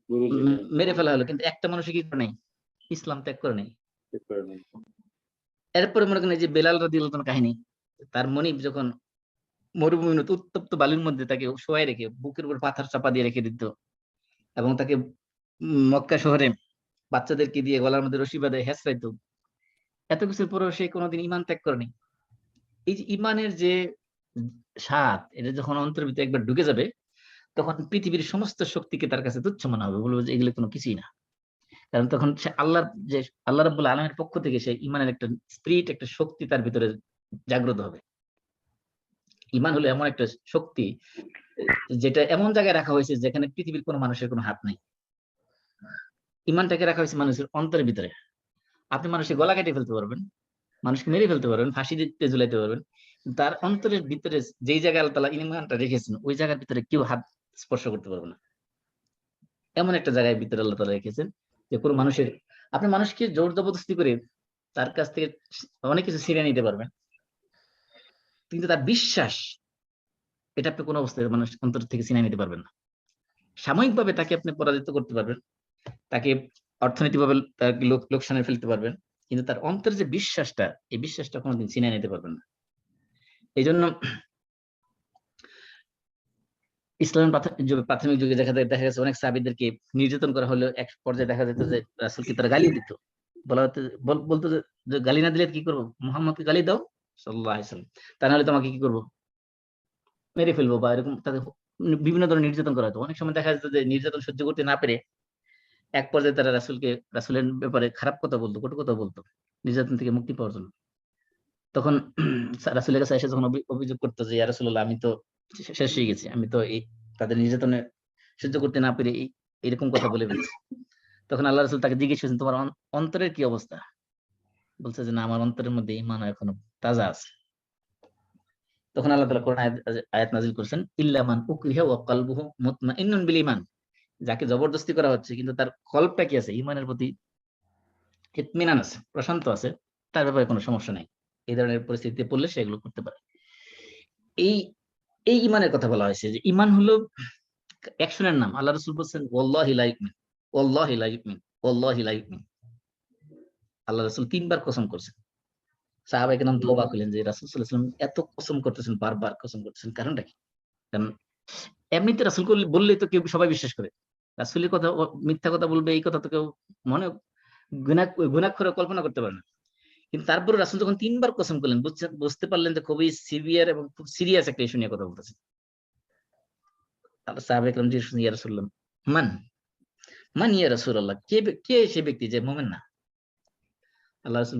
গুরুজি মেরে ফেলা হলো, কিন্তু একটা মানুষ কি করে নাই, ইসলাম ত্যাগ করে নাই। ঠিক করে নেন। এরপরে মনে করেন এই যে বেলাল রাদিয়াল্লাহু আনহু কাহিনী, তার মনিব যখন মরুভূমির উত্তপ্ত বালুর মধ্যে তাকে শোয়াই রেখে বুকের উপর পাথর চাপা দিয়ে রেখে দিত, এবং তাকে মক্কা শহরে বাচ্চাদেরকে দিয়ে গলার মধ্যে রশি বাঁধে হেঁচড়াইতো, এত কিছুর পরেও সে কোনোদিন ঈমান ত্যাগ করেনি। এই যে ঈমানের যে স্বাদ, এটা যখন অন্তরের ভিতরে একবার ঢুকে যাবে, তখন পৃথিবীর সমস্ত শক্তিকে তার কাছে তুচ্ছ মনে হবে, বলবো যে এগুলো কোনো কিছুই না। কারণ তখন সে আল্লাহ রাব্বুল আলামিনের পক্ষ থেকে সে ঈমানের একটা স্পিরিট, একটা শক্তি তার ভিতরে জাগ্রত হবে। ঈমান হলো এমন একটা শক্তি, যেটা এমন জায়গায় রাখা হয়েছে যেখানে পৃথিবীর কোনো মানুষের কোনো হাত নেই। ঈমানটাকে রাখা হয়েছে মানুষের অন্তরের ভিতরে। আপনি মানুষের গলা কেটে ফেলতে পারবেন, মানুষকে মেরে ফেলতে পারবেন, ফাঁসি দিতে ঝুলাইতে পারবেন, তার অন্তরের ভিতরে যেই জায়গায় আল্লাহ তাআলা ঈমানটা রেখেছেন, ওই জায়গার ভিতরে কেউ হাত স্পর্শ করতে পারবে না। এমন একটা জায়গায় ভিতরে আল্লাহ তাআলা রেখেছেন যে কোনো মানুষের, আপনি মানুষকে জোর জবরদস্তি করে তার কাছ থেকে অনেক কিছু ছিনিয়ে নিতে পারবেন, কিন্তু তার বিশ্বাস, এটা আপনি কোনো অবস্থায় মানুষ অন্তর থেকে ছিনিয়ে নিতে পারবেন না। সাময়িকভাবে তাকে আপনি পরাজিত করতে পারবেন, তাকে অর্থনৈতিকভাবে তাকে লোকসানে ফেলতে পারবেন, কিন্তু তার অন্তরের যে বিশ্বাসটা, এই বিশ্বাসটা কোনোদিন ছিনিয়ে নিতে পারবেন না। এই জন্য ইসলামের প্রাথমিক যুগে দেখা গেছে অনেক সাহাবীদেরকে নির্যাতন করা হলো, এক পর্যায়ে দেখা যেত যে রাসূলকে তারা গালি দিত, বলা হতো, বলতো যে গালি না দিলে কি করবো, মুহাম্মদকে গালি দাও সাল্লাল্লাহু আলাইহি ওয়াসাল্লাম, তা নাহলে তোমাকে কি করবো, মেরে ফেলবো, বা এরকম তাদের বিভিন্ন ধরনের নির্যাতন করা হতো। অনেক সময় দেখা যেত যে নির্যাতন সহ্য করতে না পেরে এক পর্যায়ে তারা রাসূলের ব্যাপারে খারাপ কথা বলতো, কটু কথা বলতো, নির্যাতন থেকে মুক্তি পাওয়ার জন্য। তখন রাসূলের কাছে এসে যখন অভিযোগ করতো যে ইয়া রাসূলুল্লাহ, আমি তো শেষ হয়ে গেছি, আমি তো এই তাদের নির্যাতনে সহ্য করতে না পেরে এরকম কথা বলে ফেলছি। তখন আল্লাহ রাসূল তাকে জিজ্ঞেস করেছেন, তোমার অন্তরের কি অবস্থা? বলছে যে না, আমার অন্তরের মধ্যে ঈমান এখনো তাজা আছে, তখন আল্লাহ তাআলা কোরআন আয়াত নাযিল করেছেন, ইল্লা মান উকরিহা ওয়া কলবুহু মুতমাইন্নুন বিল ঈমান। যাকে জবরদস্তি করা হচ্ছে কিন্তু তার কলবটা কি আছে, ঈমানের প্রতি ইতমিনান আছে, প্রশান্ত আছে, তার ব্যাপারে কোনো সমস্যা নাই। এই ধরনের পরিস্থিতিতে পড়লে সে এগুলো করতে পারে। এই এই ঈমানের কথা বলা হয়েছে যে ঈমান হলো অ্যাকশনের নাম। আল্লাহ রাসূল বলেছেন ওয়াল্লাহি লা ইউমিন, ওয়াল্লাহি লা ইউমিন, ওয়াল্লাহি লা ইউমিন। আল্লাহ রাসূল ৩ বার কসম করছেন। সাহাবায়ে কেরাম তো অবাক হলেন যে রাসূল সাল্লাল্লাহু আলাইহি ওয়াসাল্লাম এত কসম করতেছেন, বারবার কসম করতেছেন, কারণটা কি? কারণ এমনিতে রাসূল বললেই তো কেউ সবাই বিশ্বাস করে। রাসূলের কথা মিথ্যা কথা বলবে এই কথা তো কেউ মনে গুনাহ করে কল্পনা করতে পারে না। কিন্তু তারপরে রাসূল যখন ৩ বার কসম করলেন, বুঝতে পারলেন যে খুবই সিভিয়ার এবং খুব সিরিয়াস একটা ইস্যু নিয়ে কথা বলতেছেন। তারপর সাহাবায়ে কেরাম জিজ্ঞেস করলেন, ইয়া রাসূলুল্লাহ মান মান ইয়া রাসূলুল্লাহ, কে সে ব্যক্তি যে মুমিন না? আল্লাহ রাসূল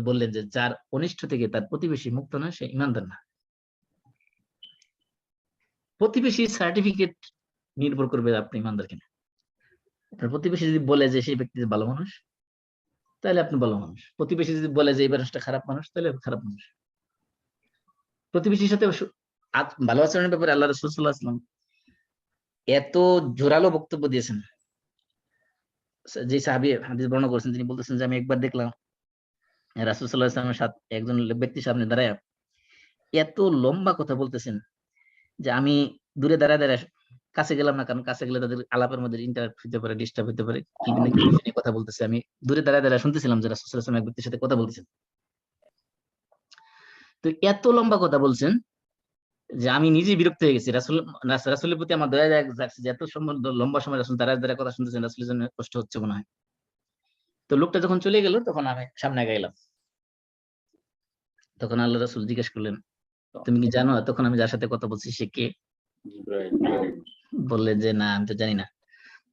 বললেন যে যার অনিষ্ট থেকে তার প্রতিবেশী মুক্ত নয় সে ঈমানদার না। প্রতিবেশীর সার্টিফিকেট নির্ভর করবে আপনি ঈমানদার কিনা। আপনার প্রতিবেশী যদি বলে যে সেই ব্যক্তি ভালো মানুষ, তাহলে আপনি ভালো মানুষ। প্রতিবেশী যদি বলে যে এই মানুষটা খারাপ মানুষ, তাহলে খারাপ মানুষ। প্রতিবেশীর সাথে ভালো আচরণের ব্যাপারে আল্লাহ রাসূল সাল্লাল্লাহু আলাইহি ওয়াসাল্লাম এত জোরালো বক্তব্য দিয়েছেন। যে সাহাবী হাদিস বর্ণনা করেছেন তিনি বলতেছেন যে আমি একবার দেখলাম রাসূল সাল্লাল্লাহু আলাইহি ওয়াসাল্লামের সাথে একজন ব্যক্তির সামনে দাঁড়ায় এত লম্বা কথা বলতেছেন যে আমি দূরে দাঁড়ায় কাছে গেলাম না, কারণ কাছে গেলে তাদের আলাপের মধ্যে ইন্টারাপ্ট হতে পারে, ডিস্টার্ব হতে পারে, কি নিয়ে কথা বলতেছে। আমি দূরে দাঁড়ায় শুনতেছিলাম যে রাসূল সাল্লাল্লাহু আলাইহি ওয়াসাল্লাম এক ব্যক্তির সাথে কথা বলতেছেন। তো এত লম্বা কথা বলছেন যে আমি নিজেই বিরক্ত হয়ে গেছি। রাসূলের প্রতি আমার দয়া জাগছে যে এত লম্বা সময় রাসূল দাঁড়ায় কথা শুনতেছেন, রাসূলের জন্য কষ্ট হচ্ছে মনে হয়। তো লোকটা যখন চলে গেল তখন আমি সামনে গেলাম। তখন আল্লাহ রাসূল জিজ্ঞেস করলেন, তুমি কি জানো তখন আমি যার সাথে কথা বলছি সে কে? বললেন যে না আমি তো জানি না।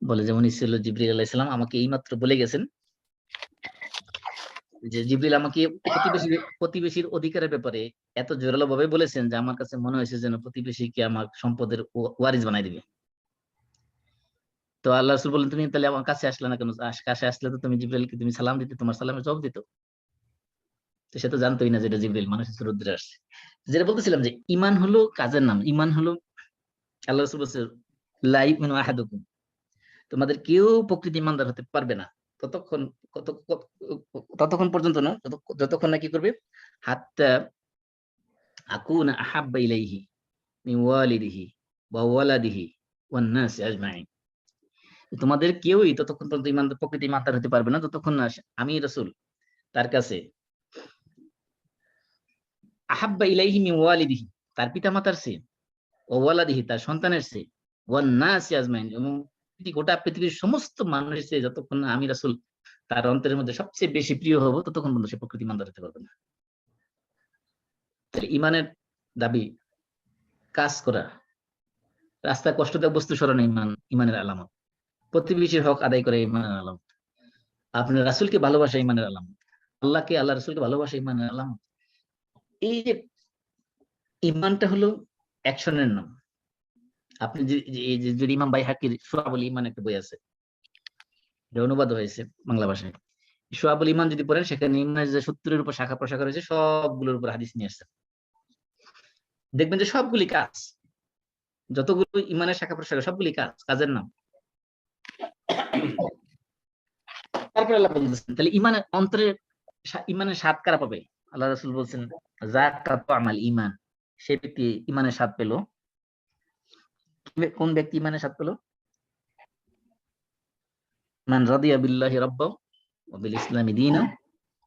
বলে যে উনি ছিল জিবরিল আলাইহিস সালাম, আমাকে এইমাত্র বলে গেছেন যে জিবরিল আমাকে প্রতিবেশীর অধিকারের ব্যাপারে এত জোরালো ভাবে বলেছেন যে আমার কাছে মনে হয়েছে যেন প্রতিবেশীকে আমার সম্পদের ওয়ারিস বানাই দিবে। তো আল্লাহ রাসূল বললেন, তুমি তাহলে আমার কাছে আসলে না কেন? কাছে আসলে তো তুমি জিবরিলকে তুমি সালাম দিতে, তোমার সালামের জবাব দিত। তো সে তো জানতোই না যে এটা জিবরিল মানুষের সুরত ধরে আসছে। যেটা বলতেছিলাম যে ঈমান হলো কাজের নাম। ঈমান হলো আল্লাহ রাসূল বলেছেন লা ইউমিনু আহাদুকুম, তোমাদের কেউ প্রকৃত ঈমানদার হতে পারবে না ততক্ষণ পর্যন্ত না যতক্ষণ না কি করবে, হাত্তা আকুনা আহাব্বা ইলাইহি মিন ওয়ালিদিহি ওয়া ওয়ালাদিহি ওয়ান নাসি আজমাইন। তোমাদের কেউই ততক্ষণ পর্যন্ত প্রকৃত ঈমানদার হতে পারবে না যতক্ষণ না আমি রাসূল তার কাছে আহাব্বা ইলাইহি মিন ওয়ালিদিহি, তার পিতামাতার চেয়ে, ওয়া ওয়ালাদিহি, তার সন্তানের চেয়ে, ওয়ান নাসি আজমাইন, এবং গোটা পৃথিবীর সমস্ত মানুষের চেয়ে যতক্ষণ না আমি রাসূল তার অন্তরের মধ্যে সবচেয়ে বেশি প্রিয় হব ততক্ষণ পর্যন্ত সে প্রকৃত ঈমানদার হতে পারবে না। তাহলে ঈমানের দাবি কাজ করা, রাস্তায় কষ্টদায়ক বস্তু সরানো ঈমানের আলামত, প্রতিবেশীর হক আদায় করে ঈমানের আলামত, আপনার রাসূলকে ভালোবাসা ঈমানের আলামত, আল্লাহকে আল্লাহ রাসূলকে ভালোবাসা ঈমানের আলামত। এই যে ঈমানটা হলো অ্যাকশনের নাম। আপনি যদি ইমাম বাইহাকির শুআবুল ঈমান একটা বই আছে, এটা অনুবাদ হয়েছে বাংলা ভাষায়। শুআবুল ঈমান যদি পড়েন সেখানে ঈমানের যে 70-এর উপর শাখা প্রশাখা রয়েছে সবগুলোর উপর হাদিস নিয়ে আসছে। দেখবেন যে সবগুলি কাজ, যতগুলো ঈমানের শাখা প্রশাখা সবগুলি কাজের নাম। তারপরে আল্লাহ বলতেছেন তাহলে ঈমানের অন্তরের ঈমানের স্বাদ কারা পাবে? আল্লাহ রাসূল বলছেন যাকাত আমাল ঈমান, সে ব্যক্তি ঈমানের স্বাদ পেল। কোন ব্যক্তি ঈমানের স্বাদ পেল? মান রাদিয়া বিল্লাহি রাব্বাহু ওয়া বিল ইসলামি দীনান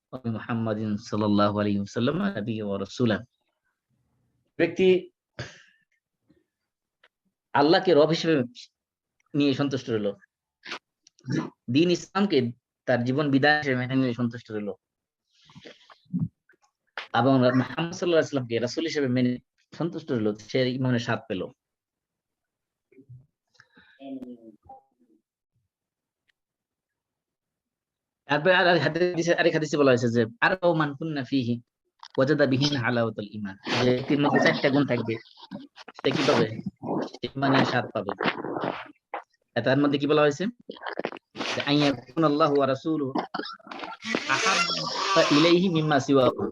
ওয়া বি মুহাম্মাদিন সাল্লাল্লাহু আলাইহি ওয়াসাল্লাম নাবিয়্যুন ওয়া রাসূলান। ব্যক্তি আল্লাহকে রব হিসেবে নিয়ে সন্তুষ্ট রইল, দ্বীন ইসলামকে তার জীবন বিধান হিসেবে মেনে নিয়ে সন্তুষ্ট রইল, এবং মুহাম্মদ সাল্লাল্লাহু আলাইহি ওয়াসাল্লামকে রাসূল হিসেবে মেনে সন্তুষ্ট রইল, সে ঈমানের স্বাদ পেল। তারপরে আরেক হাদিসে বলা হয়েছে যে আরবাউ মান কুন্না ফীহি ওয়াজাদা বিহিন হালাওয়াতুল ঈমান, যে ব্যক্তির মধ্যে 4টা গুণ থাকবে সে কি পাবে? ঈমানের স্বাদ পাবে। তার মধ্যে কি বলা হয়েছে? যে আইয়াকুন আল্লাহু ওয়া রাসূলুহু আহাব্বা ইলাইহি মিম্মা সিওয়াহু,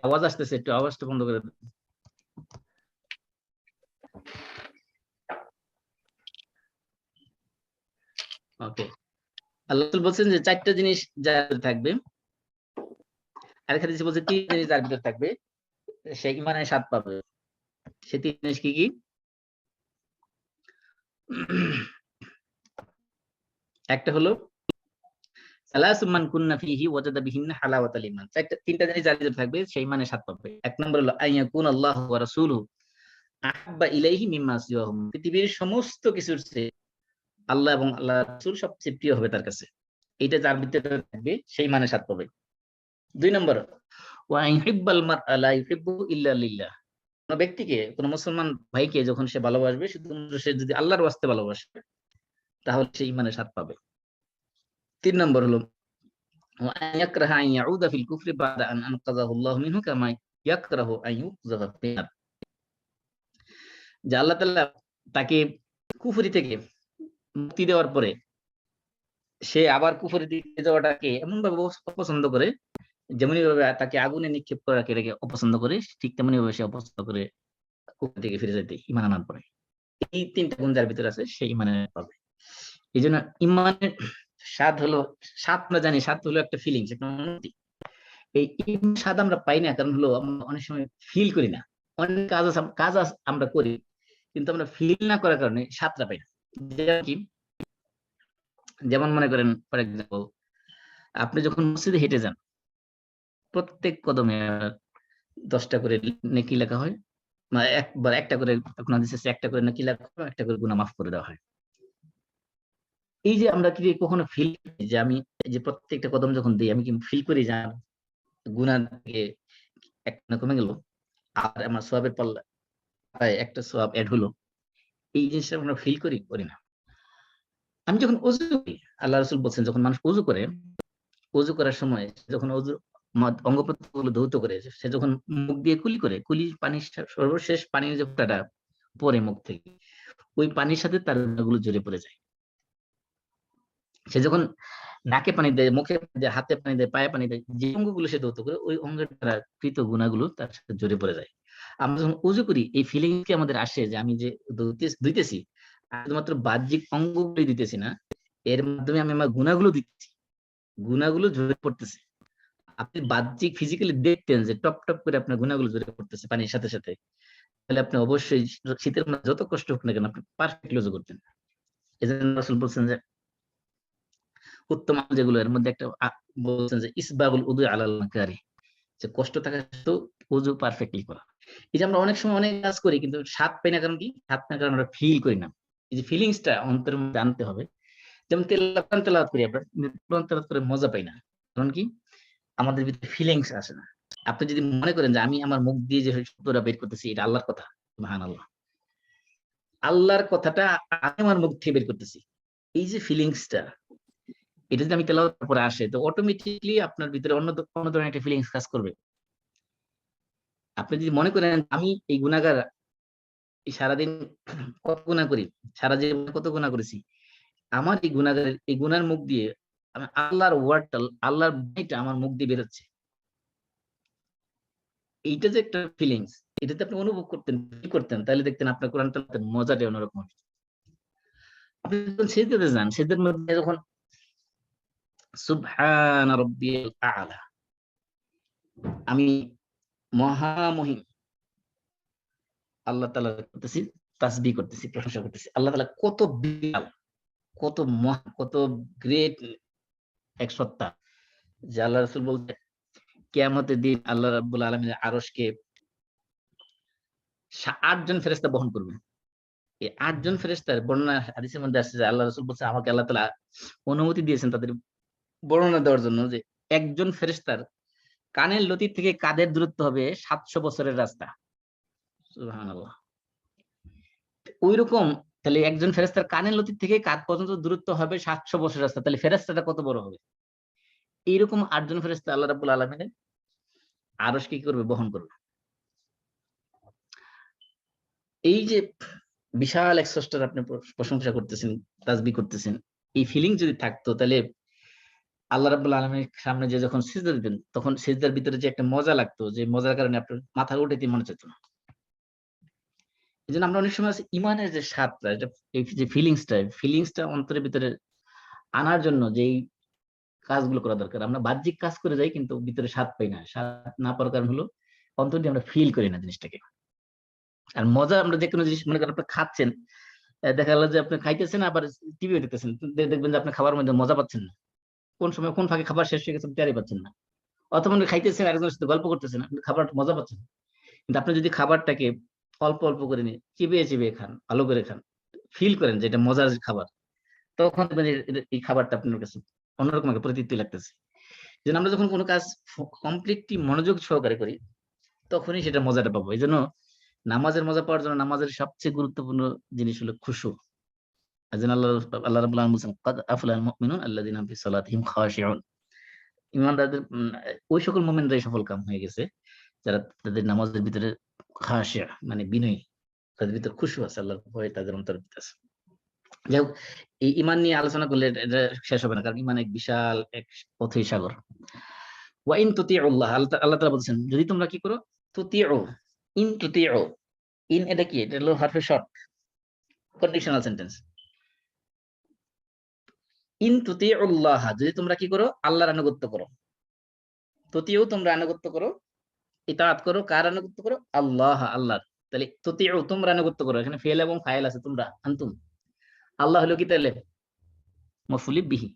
আওয়াজ আসতেছে, একটু আওয়াজটা বন্ধ করে দেন। ওকে, আল্লাহ রাসূল বলছেন যে 4টা জিনিস যার ভিতরে থাকবে, আরেক হাদিসে বলছে 3 জিনিস যার ভিতরে থাকবে সে ঈমানের স্বাদ পাবে। সে 3 জিনিস কি কি? একটা হলো সালাসুম মান কুন্না ফিহি ওয়াজাদা বিহিন্না হালাওয়াতাল ঈমান। 3টা জিনিস যার ভিতরে থাকবে সেই ঈমানের স্বাদ পাবে। এক নম্বর হলো আইয়াকুন আল্লাহু ওয়া রাসূলুহু আহাব্বা ইলাইহি মিম্মা সিওয়াহুম। পৃথিবীর সমস্ত কিছুর চেয়ে আল্লাহ এবং আল্লাহর রাসূল সবচেয়ে প্রিয় হবে তার কাছে। এটা যার ভিতরে থাকবে সেই ঈমানের স্বাদ পাবে। 2 নম্বর ওয়া ইউহিব্বাল মারআ লা ইউহিব্বু ইল্লা লিল্লাহ। কোন ব্যক্তিকে, কোন মুসলমান ভাইকে যখন সে ভালোবাসবে, শুধুমাত্র সে যদি আল্লাহর ওয়াস্তে ভালোবাসে তাহলে সে ঈমানের স্বাদ পাবে। 3 নম্বর হলো ওয়া আন ইয়াকরাহা আন ইয়াউদা ফিল কুফরি বা'দা আন আনকাযাহু আল্লাহু মিনহু কামা ইয়াকরাহু আন ইউকযাফা ফিন-নার। যে আল্লাহ তাআলা তাকে কুফরি থেকে মুক্তি দেওয়ার পরে সে আবার কুফরের দিকে যাওয়াটাকে এমন ভাবে অপছন্দ করে, যেমনি ভাবে তাকে আগুনে নিক্ষেপ করাকে এটাকে অপছন্দ করে, ঠিক তেমনি ভাবে সে অপছন্দ করে কুফর থেকে ফিরে যেতে ঈমান আনার পরে। এই 3টা গুণ যার ভিতরে আছে সেই ঈমানের পাবে। এই জন্য ঈমানের স্বাদ হলো, স্বাদ আমরা জানি, স্বাদ হলো একটা ফিলিংস, একটা অনুভূতি। এই স্বাদ আমরা পাই না, কারণ হলো আমরা অনেক সময় ফিল করি না। অনেক কাজ আমরা করি, কিন্তু আমরা ফিল না করার কারণে স্বাদটা পাই না। যেমন মনে করেন, ফর এক্সাম্পল, আপনি যখন মসজিদে হেঁটে যান, প্রত্যেক কদমে 10টা করে নেকি লেখা হয়, মানে একবার একটা করে, এখন হাদিসে আছে একটা করে নেকি লেখা হয়, একটা করে গুনাহ মাফ করে দেওয়া হয়। এই যে আমরা কি কখনো ফিল করি যে আমি যে প্রত্যেকটা কদম যখন দিই, আমি কি ফিল করি যে গুনাহ থেকে একটা কমে গেল, আর আমার সওয়াবের পাল্লা একটা সওয়াব এড হলো? এই জিনিসটা আমরা ফিল করি না। আমি যখন ওযু করি, আল্লাহ রাসূল বলছেন যখন মানুষ ওযু করে, ওযু করার সময় যখন ওযুর অঙ্গ প্রত্যঙ্গগুলো ধৌত করে, সে যখন মুখ দিয়ে কুলি করে, কুলির পানির সর্বশেষ পানির যে ফোঁটাটা পড়ে মুখ থেকে, ওই পানির সাথে তার গুনাহগুলো জড়িয়ে পড়ে যায়। সে যখন নাকে পানি দেয়, মুখে পানি দেয়, হাতে পানি দেয়, পায়ে পানি দেয়, যে অঙ্গগুলো সে ধৌত করে, ওই অঙ্গের দ্বারা কৃত গুনাহগুলো তার সাথে জড়িয়ে পড়ে যায়। আমরা যখন ওযু করি, এই ফিলিং কি আমাদের আসে যে আমি যে ধুইতেছি, শুধুমাত্র বাহ্যিক অঙ্গগুলোই দিতেছি না, এর মাধ্যমে আমি আমার গুনাহগুলো দিতেছি, গুনাহগুলো জড়িয়ে পড়তেছে। আপনি বাহ্যিক ফিজিক্যালি দেখতেন যে টপ টপ করে আপনার গুনাহগুলো জড়িয়ে পড়তেছে পানির সাথে সাথে, তাহলে আপনি অবশ্যই শীতের মধ্যে যত কষ্ট হোক না কেন আপনি পারফেক্টলি ওযু করতেন। এজন্য রাসূল বলছেন যে উত্তম আমল যেগুলো, এর মধ্যে একটা বলছেন যে ইসবাগুল উযু আলাল মাকারি, যে কষ্ট থাকা সত্ত্বেও ওযু পারফেক্টলি করা। এই যে আমরা অনেক সময় অনেক কাজ করি কিন্তু স্বাদ পাই না, কারণ কি? স্বাদ পাই না কারণ আমরা ফিল করি না। এই যে ফিলিংসটা অন্তরের মধ্যে আনতে হবে। যেমন কোরআন তেলাওয়াত করি আমরা, কোরআন তেলাওয়াত করে মজা পাই না। কারণ কি? আমাদের ভিতরে ফিলিংস আসে না। আপনি যদি মনে করেন যে আমি আমার মুখ দিয়ে যে শব্দটা বের করতেছি এটা আল্লাহর কথা, সুবহানাল্লাহ, আল্লাহর কথাটা আমি আমার মুখ থেকে বের করতেছি, এই যে ফিলিংসটা, এটা যদি আমি তেলাওয়াতের পরে আসে, তো অটোমেটিক্যালি আপনার ভিতরে অন্য ধরনের একটা ফিলিংস কাজ করবে। আপনি যদি মনে করেন আমি এই গুনাহগার, এই সারাদিন কত গুনাহ করি, সারা জীবনে কত গুনাহ করেছি, আমার এই গুনাহগারের এই গুনার মুখ দিয়ে আমি আল্লাহর ওয়ার্ডটা, আল্লাহর বাণীটা আমার মুখ দিয়ে বের হচ্ছে, এইটা যে একটা ফিলিংস, এটাতে আপনি অনুভব করতেন, ফিল করতেন, তাহলে দেখতেন আপনার কোরআন তেলাওয়াতের মজাটাই অন্যরকম হবে। আপনি যখন সিজদাতে যান, সিজদার মধ্যে যখন সুবহান রাব্বিয়াল আ'লা, আমি মহামহিম আল্লাহ তাআলা করতেছি, তাসবিহ করতেছি, প্রশংসা করতেছি। আল্লাহ তাআলা কত বিশাল, কত মহান, কত গ্রেট এক সত্তা, যে আল্লাহ রাসূল বলতে কিয়ামতের দিন আল্লাহ রাব্বুল আলামিনের আরশকে ৮ জন ফেরেশতা বহন করবে। এই ৮ জন ফেরেশতার বর্ণনা হাদিসের মধ্যে আসছে যে আল্লাহ রাসূল বলছে আমাকে আল্লাহ তাআলা অনুমতি দিয়েছেন তাদের বর্ণনা দেওয়ার জন্য, যে একজন ফেরেশতার কানের লতি থেকে কাঁধের দূরত্ব হবে ৭০০ বছরের রাস্তা। সুবহানাল্লাহ। ঐরকম, তাহলে একজন ফেরেশতার কানের লতি থেকে কাঁধ পর্যন্ত দূরত্ব হবে ৭০০ বছরের রাস্তা, তাহলে ফেরেশতাটা কত বড় হবে? এইরকম ৮ জন ফেরেশতা আল্লাহ রাব্বুল আলামিনের আরশকে কি করবে? বহন করবে। এই যে বিশাল এক স্রষ্টার আপনি প্রশংসা করতেছেন, তাসবিহ করতেছেন, এই ফিলিং যদি থাকতো তাহলে আল্লাহ রাব্বুল আলামিনের সামনে যে যখন সিজদা দিতেন তখন সিজদার ভিতরে যে একটা মজা লাগতো, যে মজার কারণে আপনার মাথা উঠাইতে মনে চাইতো না। এই জন্য আমরা অনেক সময় আছে ইমানের যে স্বাদটা, এটা এই যে ফিলিংসটা অন্তরের ভিতরে আনার জন্য যেই কাজগুলো করা দরকার। আমরা বাহ্যিক কাজ করে যাই কিন্তু ভিতরে স্বাদ পাই না। স্বাদ না পাওয়ার কারণ হলো অন্তর দিয়ে আমরা ফিল করি না জিনিসটাকে। আর মজা আমরা যে কোনো জিনিস মনে করেন আপনি খাচ্ছেন, দেখা গেল যে আপনি খাইতেছেন আবার টিভি দেখতেছেন, দেখবেন যে আপনি খাবার মধ্যে মজা পাচ্ছেন না। কোন সময় কোন ফাঁকে খাবার শেষ হয়ে গেছে টেরই পাচ্ছেন না। অথবা আপনি খাইতেছেন আরেকজনের সাথে গল্প করতেছেন, আপনি খাবার মজা পাচ্ছেন। কিন্তু আপনি যদি খাবারটাকে অল্প অল্প করে নিয়ে চিবিয়ে চিবিয়ে খান, ভালো করে খান, ফিল করেন যে এটা মজার খাবার, তখন দেখবেন যে এই খাবারটা আপনার কাছে অন্যরকম একটা প্রতীতি লাগতেছে। যেন আমরা যখন কোনো কাজ কমপ্লিটলি মনোযোগ সহকারে করি তখনই সেটা মজাটা পাবো। এই জন্য নামাজের মজা পাওয়ার জন্য নামাজের সবচেয়ে গুরুত্বপূর্ণ জিনিস হলো খুশু। যেন আল্লাহ রাব্বুল আলামিন বলেছেন ক্বাদ আফলাল মুমিনুন আল্লাযিনা ফি সালাতিহিম খাশিউন। ঈমানদারদের ওই সকল মুমিনরাই সফল কাম হয়ে গেছে যারা তাদের নামাজের ভিতরে খাশিয়া মানে বিনয়ী, তাদের ভিতরে খুশু আছে, আল্লাহর ভয় তাদের অন্তরের ভিতরে আছে। যাই হোক, এই ঈমান নিয়ে আলোচনা করলে এটা শেষ হবে না, কারণ ঈমান এক বিশাল এক অথৈ সাগর। ওয়া ইন তুতিউল্লাহ, আল্লাহ তাআলা বলছেন যদি তোমরা কি করো, তুতিউ, ইন তুতিউ, ইন এটা কি, এটা হলো হারফে শর্ট কন্ডিশনাল সেন্টেন্স। ইন তুতিউল্লাহ, যদি তোমরা কি করো, আল্লাহর আনুগত্য করো। তুতিউ তোমরা আনুগত্য করো, ইতাআত করো, কার আনুগত্য করো, আল্লাহ, আল্লাহর। তাহলে তুতিউ তোমরা আনুগত্য করো, এখানে ফেল এবং ফাইল আছে, তোমরা আনতুম। আল্লাহ হলো কি তাহলে মফউল বিহি।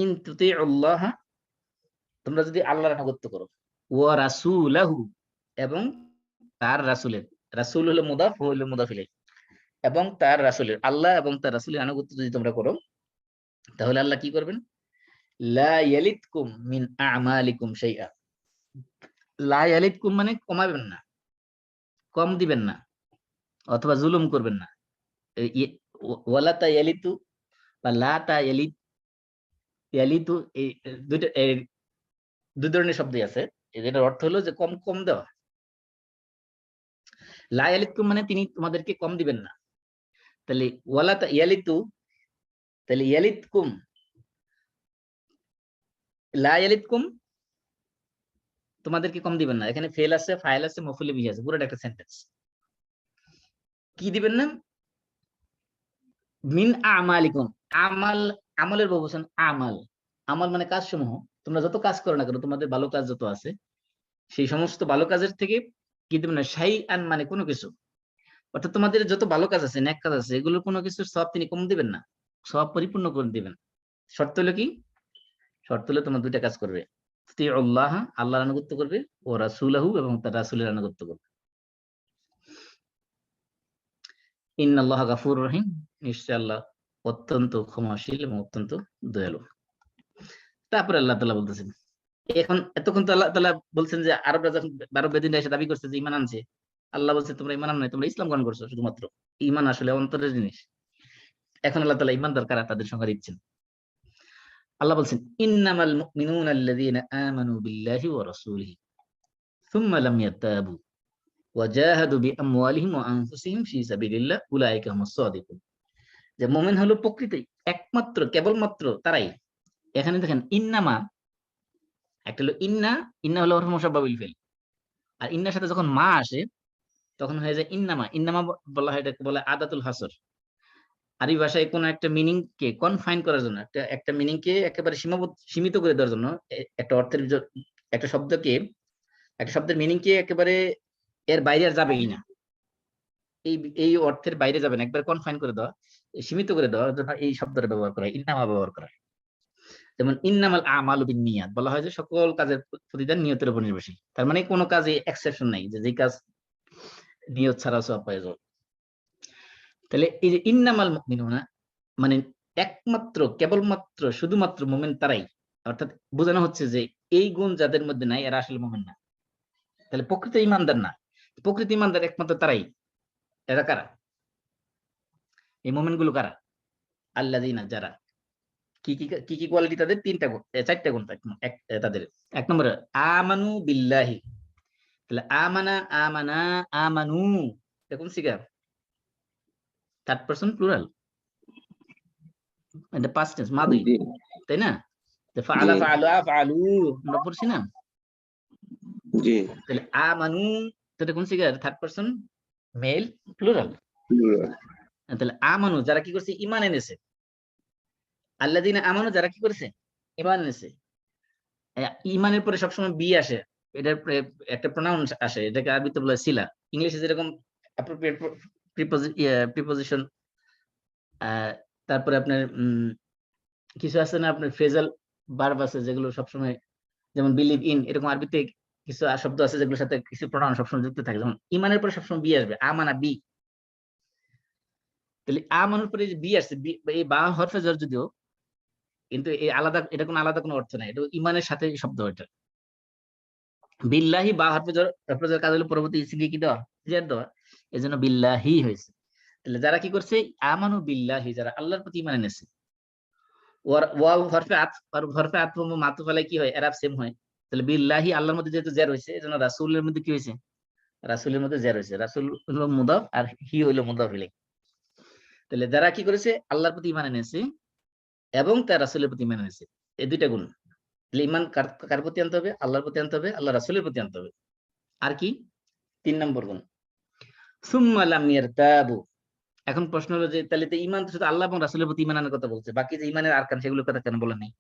ইন তুতিউল্লাহ, তোমরা যদি আল্লাহর আনুগত্য করো, ওয়া রাসূলাহু, এবং তার রাসূলের, রাসূল হলো মুদাফ, ও হলো মুদাফ ইলাইহি, এবং তার রাসূলের, আল্লাহ এবং তার রাসূলের আনুগত্য যদি তোমরা করো, তাহলে আল্লাহ কি করবেন, লা ইয়ালিতকুম মিন আমালিকুম শাইআ। লা ইয়ালিতকুম মানে কমাবেন না, কম দিবেন না, অথবা জুলুম করবেন না। ওয়ালা তা ইয়ালিতু বা লা তা ইয়ালিতু, এই দুইটা দুই ধরনের শব্দই আছে। এটার অর্থ হলো যে কম কম দেওয়া। লা ইয়ালিতকুম মানে তিনি তোমাদেরকে কম দিবেন না। তাহলে ওয়ালা তা ইয়ালিতু, তাহলে ইয়ালিতকুম, লা ইয়ালিতকুম তোমাদেরকে কম দিবেন না। এখানে ফেল আছে, ফাইল আছে, মফউল বিহি আছে, পুরোটা একটা সেন্টেন্স। কি দিবেন না, মিন আমালিকুম, আমাল, আমলের বহুবচন আমাল। আমাল মানে কাজসমূহ, তোমরা যত কাজ করো না কেন, তোমাদের ভালো কাজ যত আছে, সেই সমস্ত ভালো কাজের থেকে কি দিবেন না, শাইআন মানে কোনো কিছু। অর্থাৎ তোমাদের যত ভালো কাজ আছে, নেক কাজ আছে, এগুলোর কোনো কিছুর সওয়াব তিনি কম দিবেন না, সওয়াব পরিপূর্ণ করে দিবেন। শর্ত হলো কি, শর্ত হলো তোমরা দুইটা কাজ করবে, আল্লাহ, আল্লাহর আনুগত্য করবে, ও রাসূলাহু, এবং তার রাসূলের আনুগত্য করবে। ইন্নাল্লাহা গাফুরুর রহিম, নিশ্চয় আল্লাহ অত্যন্ত ক্ষমাশীল এবং অত্যন্ত দয়ালু। তারপরে আল্লাহ তাআলা বলতেছেন, এখন এতক্ষণ তো আল্লাহ তাআলা বলছেন যে আরবরা যখন আরব বেদিনরা এসে দাবি করছে যে ঈমান আনছে, আল্লাহ বলছে তোমরা ঈমান আনো নাই, তোমরা ইসলাম গ্রহণ করছো শুধুমাত্র। ঈমান আসলে অন্তরের জিনিস। এখন আল্লাহ তাআলা ঈমানদার কারা তাদের সংখ্যা দিচ্ছেন। আল্লাহ বলছেন ইন্নামাল মুমিনুনা আল্লাযীনা আমানু বিল্লাহি ওয়া রাসূলিহি সুম্মা লাম ইয়ারতাবু ওয়া জাহাদু বিআমওয়ালিহিম ওয়া আনফুসিহিম ফি সাবিলিল্লাহ উলাইকা হুমুস সাদিকুন। যে মুমিন হলো প্রকৃতই একমাত্র কেবলমাত্র তারাই। এখানে দেখেন ইন্নামা, একটা হলো ইন্না, ইন্না হলো হরফ মুশাব্বাহ বিল ফিল, আর ইন্নার সাথে যখন মা আসে তখন হয়ে যায় ইন্নামা। ইন্নামা বলা হয়, এটাকে বলে আদাতুল হাসর। আরবি ভাষায় কোন একটা মিনিং কে কনফাইন করার জন্য, একটা মিনিং কে একেবারে সীমিত করে দেওয়ার জন্য, একটা অর্থের একটা শব্দকে, একটা শব্দের মিনিং কে একেবারে এর বাইরে আর যাবেই না, এই এই অর্থের বাইরে যাবে না, একবার কনফাইন করে দেওয়া, সীমিত করে দেওয়ার জন্য এই শব্দটা ব্যবহার করা হয়, ইন্নামা ব্যবহার করা হয়। যেমন ইন্নামাল আমালু বিন্নিয়াত, বলা হয় যে সকল কাজের প্রতিদান নিয়তের উপর নির্ভরশীল। তার মানে কোনো কাজে এক্সেপশন নাই, যে কাজ নিয়ত ছাড়া সওয়াব পাওয়া যায়। তাহলে এই যে ইন্নামাল মুমিনুনা মানে একমাত্র কেবলমাত্র শুধুমাত্র মুমিন তারাই, অর্থাৎ বোঝানো হচ্ছে যে এই গুণ যাদের মধ্যে নাই এরা আসলে মুমিন না। তাহলে প্রকৃত ঈমানদার না, প্রকৃত ঈমানদার একমাত্র তারাই। এরা কারা, এই মুমিনগুলো কারা, আল্লাযীনা, যারা, কি কি কি কি কোয়ালিটি তাদের, চারটা গুণ তাদের। এক নম্বরে আমানু বিল্লাহি, তাহলে আমানা, আমানা, আমানু, দেখুন সিগা থার্ড পারসন প্লুরাল, এটা পাস্ট টেন্স মাদি, তাই না? ফাআলা জি। ফাআলু আফআলু আমরা পড়ছি না? জি। তাহলে আমানু তো এটা কোন সিগার? Third person male plural. plural, তাহলে আমানু যারা কি করছে? ঈমান এনেছে। আল্লাযিনা আমানু যারা কি করেছে? ঈমান এনেছে। ঈমানের পরে সবসময় বি আসে। এটার একটা প্রোনাউন আসে। এটাকে আরবিতে বলা হয় সিলা। ইংলিশে যেরকম অ্যাপ্রোপ্রিয়েট প্রিপোজিশন তারপরে আপনার কিছু আছে না আপনার ফ্রেজাল ভার্ব আছে যেগুলো সবসময় যেমন বিলিভ ইন এরকম আরবিতে কিছু শব্দ আছে যেগুলোর সাথে কিছু প্রোনাউন সবসময় যুক্ত থাকে। যেমন ঈমানের পরে সবসময় বি আসবে। আমানা বি। তাহলে আমানুর পরে যে বি আসছে এই বা হরফে জর যদিও কিন্তু এই আলাদা এটা কোনো আলাদা কোনো অর্থ নাই। এটা ঈমানের সাথে শব্দ এটা। বিল্লাহি বা হরফে জর কাজ হলো পরবর্তী ইসিম কি দেওয়া? জের দেওয়া। এজন্য বিল্লাহি হয়েছে। তাহলে যারা কি করছে? আমানু বিল্লাহি যারা আল্লাহর প্রতি ঈমান এনেছে। ওয়াও হরফে আতফ আর হরফে আতফ মাতুফ আলাই কি হয়? এরাব সেম হয়। তাহলে বিল্লাহি আল্লাহর মধ্যে যেহেতু জের হয়েছে এজন্য রাসূলের মধ্যে কি হয়েছে? রাসূলের মধ্যে জের হয়েছে। রাসূল হলো মুদাফ আর হি হলো মুদাফ ইলাইহি। তাহলে যারা কি করেছে? আল্লাহর প্রতি ঈমান এনেছে এবং তার রাসূলের প্রতি ঈমান এনেছে। এই দুইটা গুণ। তাহলে ঈমান কার প্রতি আনতে হবে? আল্লাহর প্রতি আনতে হবে, আল্লাহ রাসূলের প্রতি আনতে হবে। আর কি? ৩ নম্বর গুণ। সুম্মা লাম ইয়ারতাবু। এখন প্রশ্ন হলো যে তাহলে তো ঈমান তো শুধু আল্লাহ এবং রাসূলের প্রতি ঈমান আনার কথা বলছে। বাকি যে ঈমানের আরকান সেগুলোর কথা কেন বলেন নাই?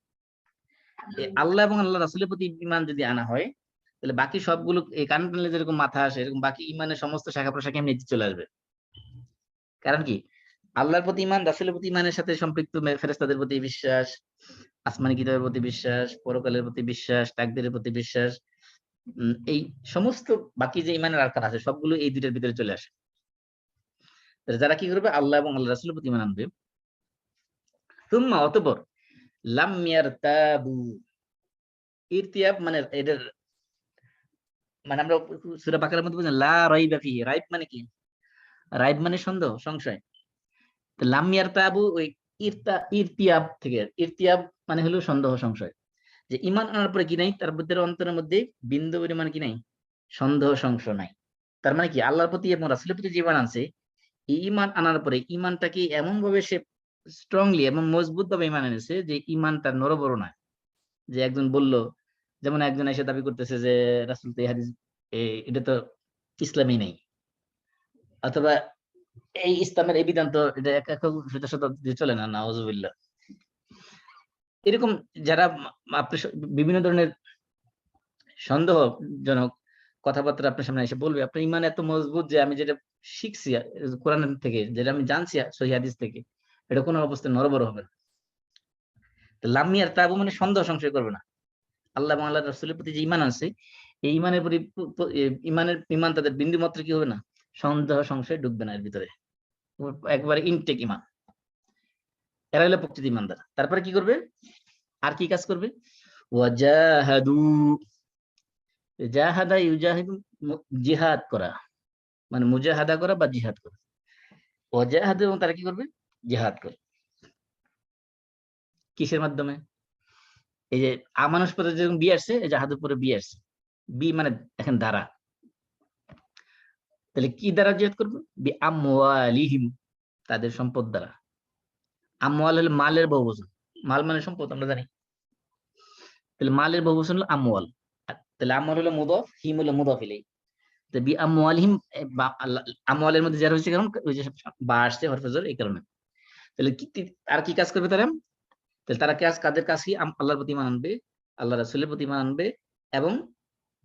আল্লাহ এবং আল্লাহ রাসূলের প্রতি ঈমান যদি আনা হয় তাহলে বাকি সবগুলো এই কান টানলে যেরকম মাথা আসে এরকম বাকি ঈমানের সমস্ত শাখা প্রশাখা এমনি চলে আসবে। কারণ কি? আল্লাহর প্রতি ঈমান, রাসূলের প্রতি ঈমানের সাথে সম্পৃক্ত ফেরেশতাদের প্রতি বিশ্বাস, আসমানি কিতাবের প্রতি বিশ্বাস, পরকালের প্রতি বিশ্বাস, তাকদীরের প্রতি বিশ্বাস, এই সমস্ত বাকি যে ঈমানের আরকান আছে সবগুলো এই দুইটার ভিতরে চলে আসে। তাহলে যারা কি করবে? আল্লাহ এবং আল্লাহ রাসূলের প্রতি ঈমান আনবে। সুম্মা অতঃপর লাম ইয়ারতাবু। ইরতিয়াব মানে এটার মানে আমরা সূরা বাকারার মধ্যে বলছি লা রাইবা ফিহি। রাইব মানে কি? রাইব মানে সন্দেহ, সংশয়। তো লাম ইয়ারতাবু ওই ইরতিয়াব থেকে। ইরতিয়াব মানে হলো সন্দেহ, সংশয়। যে ঈমান আনার পরে কি নাই? তার ভিতরে অন্তরের মধ্যে বিন্দু পরিমাণ কি নাই? সন্দেহ, সংশয় নাই। তার মানে কি? আল্লাহর প্রতি এবং রাসূলের প্রতি যে ঈমান আনছে, এই ঈমান আনার পরে ঈমানটাকে এমন ভাবে সে স্ট্রংলি এবং মজবুত ভাবে ঈমান এনেছে যে ঈমান তার নড়বড় না। যে একজন বলল, যেমন একজন এসে দাবি করতেছে যে রাসূল তো এই হাদিস এটা তো ইসলামই নেই। অথবা এই ইসলামের এই বিধান তো এটা সোজা সোজা দিয়ে চলে না, নাউজুবিল্লাহ। এরকম যারা আপনার বিভিন্ন ধরনের সন্দেহজনক কথাবার্তা আপনার সামনে এসে বলবে, আপনার ঈমান এত মজবুত যে আমি যেটা শিখছি কোরআন থেকে, যেটা আমি জানছি সহিহ হাদিস থেকে, এটা কোনো অবস্থায় নড়বড় হবে না। তো লাম ইয়ারতাবু মানে সন্দেহ সংশয় করবে না। আল্লাহ এবং আল্লাহর রাসূলের প্রতি যে ঈমান আছে, এই ঈমানের প্রতি ঈমান তাদের বিন্দুমাত্র কি হবে না? সন্দেহ সংশয় ঢুকবে না এর ভিতরে। একবারে ইনটেক ঈমান। এরা হলো প্রকৃত ঈমানদার। তারপরে কি করবে? আর কি কাজ করবে? ওয়াজাহাদু। জাহাদা ইউজাহিদু জিহাদ করা, মানে মুজাহাদা করা বা জিহাদ করা। ওয়াজাহাদু এবং তারা কি করবে? জিহাদ করে। কিসের মাধ্যমে? এই যে আমানুষ পরে যেরকম বি আসছে, এই জাহাদুর পরে বি আসছে। বি মানে এখন দ্বারা। তাহলে কি দ্বারা জিহাদ করবে? বি আমওয়ালিহিম, তাদের সম্পদ দ্বারা। আমওয়াল হলো মালের বহুবচন। মাল মানে সম্পদ আমরা জানি। তাহলে মালের বহুবচন হলো আমওয়াল। তাহলে আমওয়াল হলো মুদাফ, হিম হলো মুদাফ ইলাইহি। তো বি আমওয়ালিহিম আমওয়ালের মধ্যে যারা হচ্ছে কারণ ওই যে বা আসছে হরফে জর এই কারণে। তাহলে আর কি কাজ করবে তারা? তাহলে তারা কাদের কাজ কি? আল্লাহর প্রতি ঈমান আনবে, আল্লাহ রাসূলের প্রতি ঈমান আনবে এবং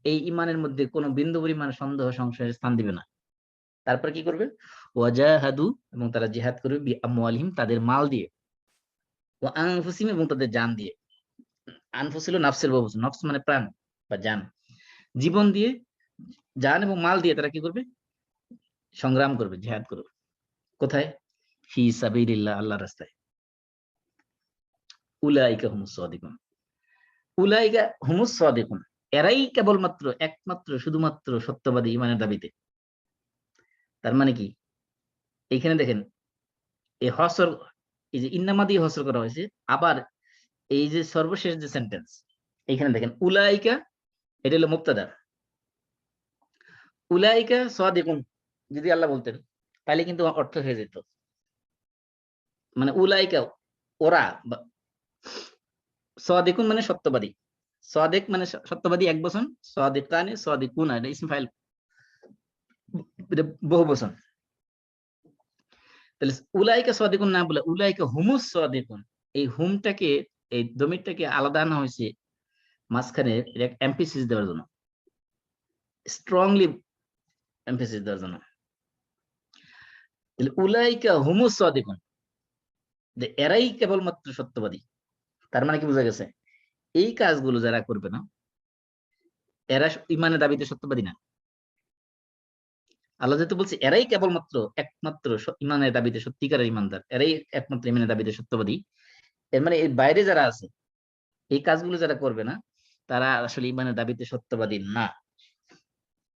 এই ঈমানের মধ্যে কোনো বিন্দু পরিমাণ সন্দেহ সংশয়ের স্থান দিবে না। তারপর কি করবে? ওয়াজাহাদু এবং তারা জিহাদ করবে বি আমওয়ালিহিম, তাদের মাল দিয়ে, ওয়া আনফুসিহিম এবং তাদের জান দিয়ে। আনফুস হলো নফসের বহুবচন। নফস মানে প্রাণ বা জান। জীবন দিয়ে, জান এবং মাল দিয়ে তারা কি করবে? সংগ্রাম করবে, জিহাদ করবে। কোথায়? ফি সাবিলিল্লাহ, আল্লাহর রাস্তায়। উলাইকা হুমুস সাদিকুন। উলাইকা হুমুস সাদিকুন। এরাই কেবলমাত্র একমাত্র শুধুমাত্র সত্যবাদী ঈমানের দাবিতে। তার মানে কি? এইখানে দেখেন এই হসর, এই যে ইন্নামা দিয়ে হসর করা হয়েছে, আবার এই যে সর্বশেষ যে সেন্টেন্স এইখানে দেখেন উলাইকা, এটা হলো মুবতাদা। উলাইকা সাদিকুন যদি আল্লাহ বলতেন তাহলে কিন্তু অর্থ হয়ে যেত, মানে উলাইকা ওরা সাদিকুন মানে সত্যবাদী, সাদিক মানে সত্যবাদী এক বচন, সাদিকানে সাদিকুনা এটা ইসম ফাইল, এটা বহু বচন। তাহলে উলাইকা সাদিকুন না বলে উলাইকা হুমুস সাদিকুন, এই হুমটাকে, এই দমিরটাকে আলাদা আনা হয়েছে মাঝখানে এমফেসিস দেওয়ার জন্য, স্ট্রংলি এমফেসিস দেওয়ার জন্য। উলাইকা হুমুস সাদিকুন, যে এরাই কেবলমাত্র সত্যবাদী। তার মানে কি বোঝা গেছে, এই কাজগুলো যারা করবে না এরা ইমানের দাবিতে সত্যবাদী না। আল্লাহ যেহেতু বলছে এরাই কেবলমাত্র একমাত্র ইমানের দাবিতে সত্যিকারের ইমানদার, এরাই একমাত্র ইমানের দাবিতে সত্যবাদী, এর মানে এর বাইরে যারা আছে এই কাজগুলো যারা করবে না তারা আসলে ইমানের দাবিতে সত্যবাদী না।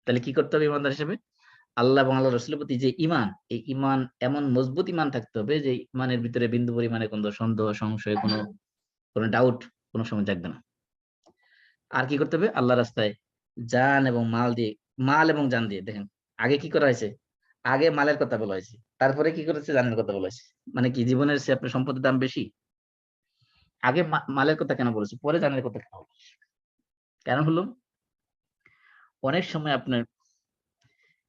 তাহলে কি করতে হবে ইমানদার হিসেবে, আল্লাহ এবং আল্লাহ রসুলের প্রতি যে ইমান, এই ইমান এমন মজবুত ইমান থাকতে হবে যে ইমানের ভিতরে বিন্দু পরিমাণে কোনো সন্দেহ সংশয় কোনো ডাউট কোনো সময় থাকবে না। আর কি করতে হবে, আল্লাহ রাস্তায় জান এবং মাল দিয়ে, মাল এবং জান দিয়ে, দেখেন আগে কি করা হয়েছে, আগে মালের কথা বলা হয়েছে, তারপরে কি করেছে, জানের কথা বলা হয়েছে। মানে কি জীবনের চেয়ে আপনার সম্পদের দাম বেশি, আগে মালের কথা কেন বলেছে, পরে জানের কথা কেন বলেছে? কারণ হলো অনেক সময় আপনার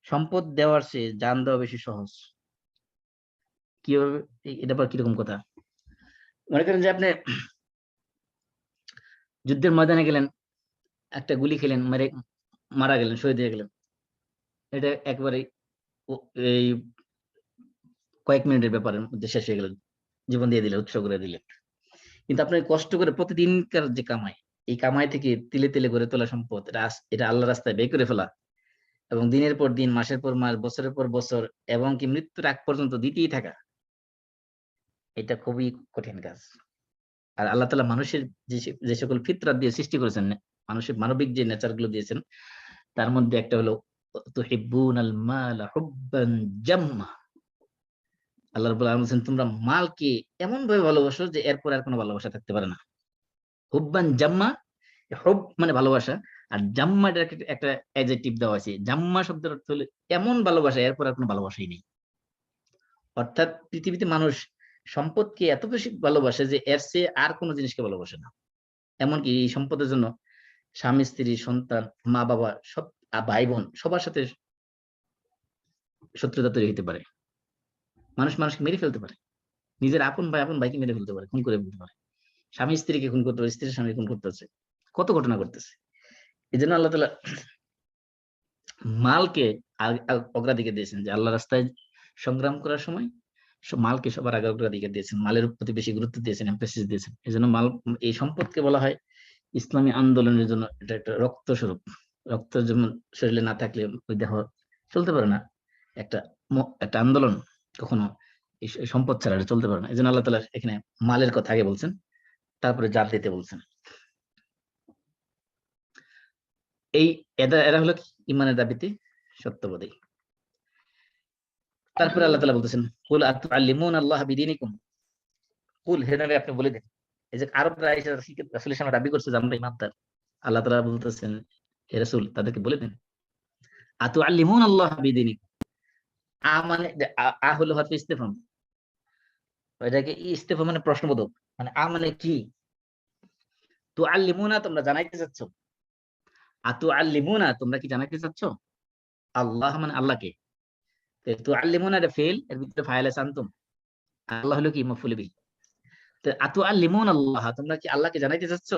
সম্পদ দেওয়ার চেয়ে জান দেওয়া বেশি সহজ। কিভাবে, এটা আবার কিরকম কথা, মনে করেন যে আপনি যুদ্ধের ময়দানে গেলেন, একটা গুলি খেলেন, মারা গেলেন, শহীদ হয়ে গেলেন, এটা একবারে এই কয়েক মিনিটের ব্যাপারের মধ্যে শেষ হয়ে গেল, জীবন দিয়ে দিলে, উৎসর্গ করে দিলে। কিন্তু আপনি কষ্ট করে প্রতিদিনকার যে কামাই, এই কামাই থেকে তিলে তিলে গড়ে তোলা সম্পদ, এটা আল্লাহ রাস্তায় ব্যয় করে ফেলা এবং দিনের পর দিন, মাসের পর মাস, বছরের পর বছর, এবং কি মৃত্যুর আগ পর্যন্ত দিতেই থাকা, এটা খুবই কঠিন কাজ। আর আল্লাহ তাআলা মানুষের যে সকল ফিতরাত দিয়ে সৃষ্টি করেছেন, মানুষের মানবিক যে নেচার গুলো দিয়েছেন, তার মধ্যে একটা হলো তুহিব্বুনাল মালা হুব্বান জাম্মা। আল্লাহ রাব্বুল আলামিন বলেন তোমরা মালকে এমন ভাবে ভালোবাসো যে এরপর আর কোনো ভালোবাসা থাকতে পারে না। হুব্বান জাম্মা, হুব মানে ভালোবাসা, আর জাম্মা এর একটা অ্যাডজেক্টিভ দেওয়া আছে, জাম্মা শব্দের অর্থ হলো এমন ভালোবাসা এরপর আর কোনো ভালোবাসাই নেই। অর্থাৎ পৃথিবীতে মানুষ সম্পদকে এত বেশি ভালোবাসে যে এর চেয়ে আর কোনো জিনিসকে ভালোবাসে না। এমনকি এই সম্পদের জন্য স্বামী স্ত্রী সন্তান মা বাবা সব, ভাই বোন সবার সাথে শত্রুতা তৈরি হতে পারে। মানুষকে মেরে ফেলতে পারে, নিজের আপন ভাইকে মেরে ফেলতে পারে, খুন করে ফেলতে পারে, স্বামী স্ত্রীকে খুন করতে পারে, স্ত্রীর স্বামী খুন করতেছে, কত ঘটনা করতেছে। এই জন্য আল্লাহ তাআলা মালকে অগ্রাধিকার দিয়েছেন, যে আল্লাহ রাস্তায় সংগ্রাম করার সময় মালকে সবার আগে অগ্রাধিকার দিয়েছেন, মালের প্রতি বেশি গুরুত্ব দিয়েছেন, এমফেসিস দিয়েছেন। এই জন্য মাল, এই সম্পদকে বলা হয় ইসলামী আন্দোলনের জন্য এটা একটা রক্ত স্বরূপ। রক্ত যেমন শরীরে না থাকলে ওই দেহ চলতে পারে না, একটা একটা আন্দোলন কখনো এই সম্পদ ছাড়া এটা চলতে পারে না। এই জন্য আল্লাহ তাআলা এখানে মালের কথা আগে বলছেন, তারপরে জাত দিতে বলছেন। এই এরা হলো ইমানের দাবিতে সত্যবাদী। তারপরে আল্লাহ তাআলা বলতেছেন কুল আতুআল্লিমুনা আল্লাহ বিদীনিকুম, কুল হে নবী আপনি বলে দেন। এই যে আরবরা এসে রাসূলের সামনে দাবি করছে যে আমরা ইমানদার, আল্লাহ তাআলা বলতেছেন হে রাসূল তাদেরকে বলে দেন আতুআল্লিমুনা আল্লাহ বিদীনিকুম। মানে হলো হরফে ইস্তেফাম, এটাকে ইস্তেফাম মানে প্রশ্নবোধক, মানে মানে কি, তুআল্লিমুনা তোমরা জানাইতে চাচ্ছ, আতুআল্লিমুনা তোমরা কি জানাইতে চাচ্ছ, আল্লাহ মানে আল্লাহকে, তুআল্লিমুনা এটা ফেল, এর ভিতরে ফাইল আছে আনতুম, আল্লাহ হলো কি মাফউল বিহি। তো আতুআল্লিমুনা আল্লাহ তোমরা কি আল্লাহকে জানাইতে চাচ্ছ,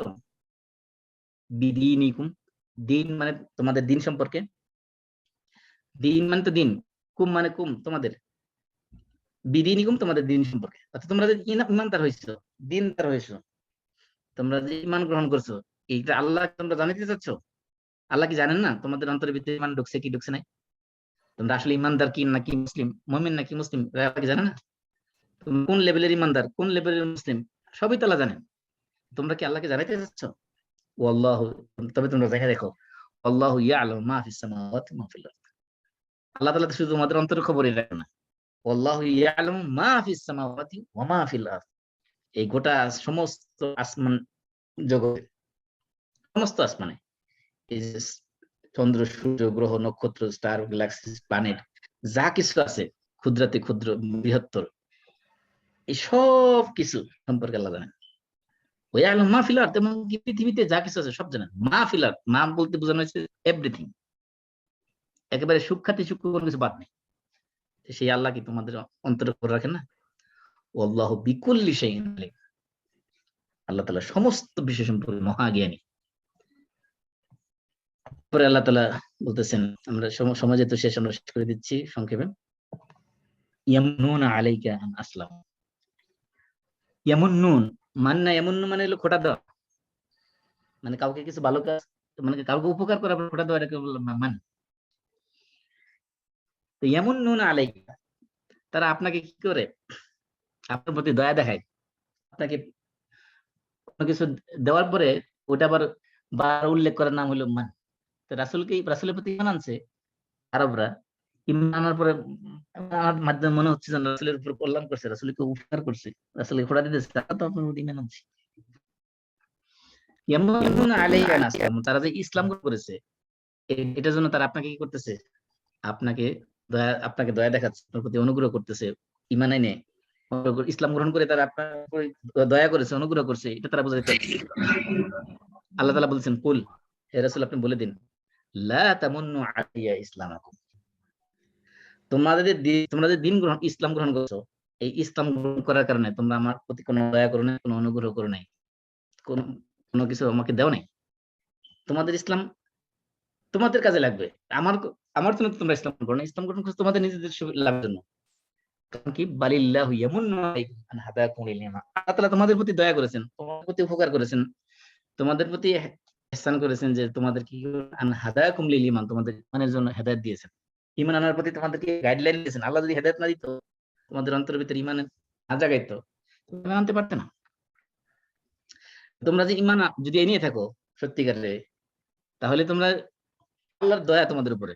বিদীনিকুম দিন মানে তোমাদের দিন সম্পর্কে, দিন মানে তো দিন, কুম মানে কুম তোমাদের, বিদীনিকুম তোমাদের দিন সম্পর্কে, অর্থাৎ তোমরা যে ইমানদার হইছো, দিনদার হইছো, তোমরা যে ইমান গ্রহণ করছো, এইটা আল্লাহ তোমরা জানাইতে চাচ্ছ। আল্লাহ কি জানেন না তোমাদের অন্তরের ভিতরে ইমান ঢুকছে কি ঢুকছে নাই, তোমরা আসলে ইমানদার কি নাকি মুসলিম, মুমিন নাকি মুসলিম, আল্লাহ কি জানে না, তুমি কোন লেভেলের ইমানদার কোন লেভেলের মুসলিম সবই তো আল্লাহ জানেন। তোমরা কি আল্লাহকে জানাইতে চাচ্ছ, ওয়াল্লাহু, তবে তোমরা দেখে দেখো, আল্লাহু ইয়ালামু মা ফিস সামাওয়াতি ওয়া মা ফিল আরদ, আল্লাহ তাআলা শুধু আমাদের অন্তরের খবরই রাখে না, আল্লাহু ইয়ালামু মা ফিস সামাওয়াতি ওয়া মা ফিল আরদ, এই গোটা সমস্ত আসমান জগতে, সমস্ত আসমানে, এই যে চন্দ্র সূর্য গ্রহ নক্ষত্র স্টার গ্যালাক্সি প্ল্যানেট যা কিছু আছে, ক্ষুদ্রাতি ক্ষুদ্র বৃহত্তর, এই সব কিছু সম্পর্কে আল্লাহ জানেন। ওয়াইয়ালামু মা ফিল আরদ, এবং কি পৃথিবীতে যা কিছু আছে সব জানেন। মা ফিল আরদ, মা বলতে বোঝানো হয়েছে এভরিথিং, একেবারে সূক্ষ্মাতি সূক্ষ্ম কোনো কিছু বাদ নেই। সেই আল্লাহ কি তোমাদের অন্তরে করে রাখেন না? ওয়াল্লাহু বিকুল্লি শাইইন আলিম, আল্লাহ তাআলা সমস্ত বিষয় সম্পর্কে মহাজ্ঞানী। পরে আল্লাহ তাআলা বলতেছেন, আমরা সমাজে তো শেষ, আমরা শেষ করে দিচ্ছি সংক্ষেপে। ইয়ামনুনা আলাইকা আন আসলাম, ইয়ামুন্নুন মান্না, ইয়ামুন্নু মানে হলো খোঁটা দেওয়া, মানে কাউকে কিছু ভালো কাজ, মানে কাউকে উপকার করা, খোঁটা দেওয়া, এটাকে বললাম মান। তো ইয়ামুন্নুনা আলাইকা, তারা আপনাকে কি করে, আপনার প্রতি দয়া দেখায়, আপনাকে কোনো কিছু দেওয়ার পরে ওটা আবার বার উল্লেখ করার নাম হলো মান। তো রাসূলের প্রতি ঈমান আনছে আরবরা, ঈমান আনার পরে আমার মাধ্যমে মনে হচ্ছে যে রাসূলের উপর কল্যাণ করছে, রাসূলকে উপকার করছে, রাসূলকে খোঁটা দিতেছে, তারা তো আপনার প্রতি ঈমান আনছে। ইয়ামুন্নুনা আলাইকা আন আসলাম, তারা যে ইসলাম গ্রহণ করেছে, এটার জন্য তারা আপনাকে কি করতেছে, আপনাকে দয়া দেখাচ্ছে, আপনার প্রতি অনুগ্রহ করতেছে। ঈমান এনে ইসলাম গ্রহণ করে তারা আপনার উপর দয়া করেছে, অনুগ্রহ করছে, এটা তারা বোঝাতে চাচ্ছে। আল্লাহ তাআলা বলছেন, কুল, হে রাসূল আপনি বলে দিন, লা তামুন্নু আলাইয়া ইসলামাকুম, তোমরা যে ইসলাম গ্রহণ করছো, এই ইসলাম গ্রহণ করার কারণে তোমরা আমার প্রতি কোনো দয়া করো নাই, কোনো অনুগ্রহ করো নাই, কোনো কিছু আমাকে দাও নাই। তোমাদের ইসলাম তোমাদের কাজে লাগবে, আমার আমার জন্য তোমরা ইসলাম গ্রহণ করো না, ইসলাম গ্রহণ করছো তোমাদের নিজেদের লাভের জন্য। কারণ কি, বালিল্লাহু ইয়ামুন্নু আলাইকুম আন হাদাকুম লিল ঈমান, আল্লাহ তাআলা তোমাদের প্রতি দয়া করেছেন, তোমাদের প্রতি উপকার করেছেন, তোমাদের প্রতি ইহসান করেছেন, যে তোমাদের কি আন হাদাকুম লিল ঈমান, তোমাদের ঈমানের জন্য হেদায়েত দিয়েছেন, ঈমান আনার প্রতি তোমাদেরকে গাইডলাইন দিয়েছেন। আল্লাহ যদি হেদায়েত না দিত, তোমাদের অন্তরের ভিতরে ঈমান না জাগাইতো, তুমি আনতে পারতে না। তোমরা যে ঈমান যদি নিয়ে থাকো সত্যিকারে, তাহলে তোমরা, আল্লাহর দয়া তোমাদের উপরে,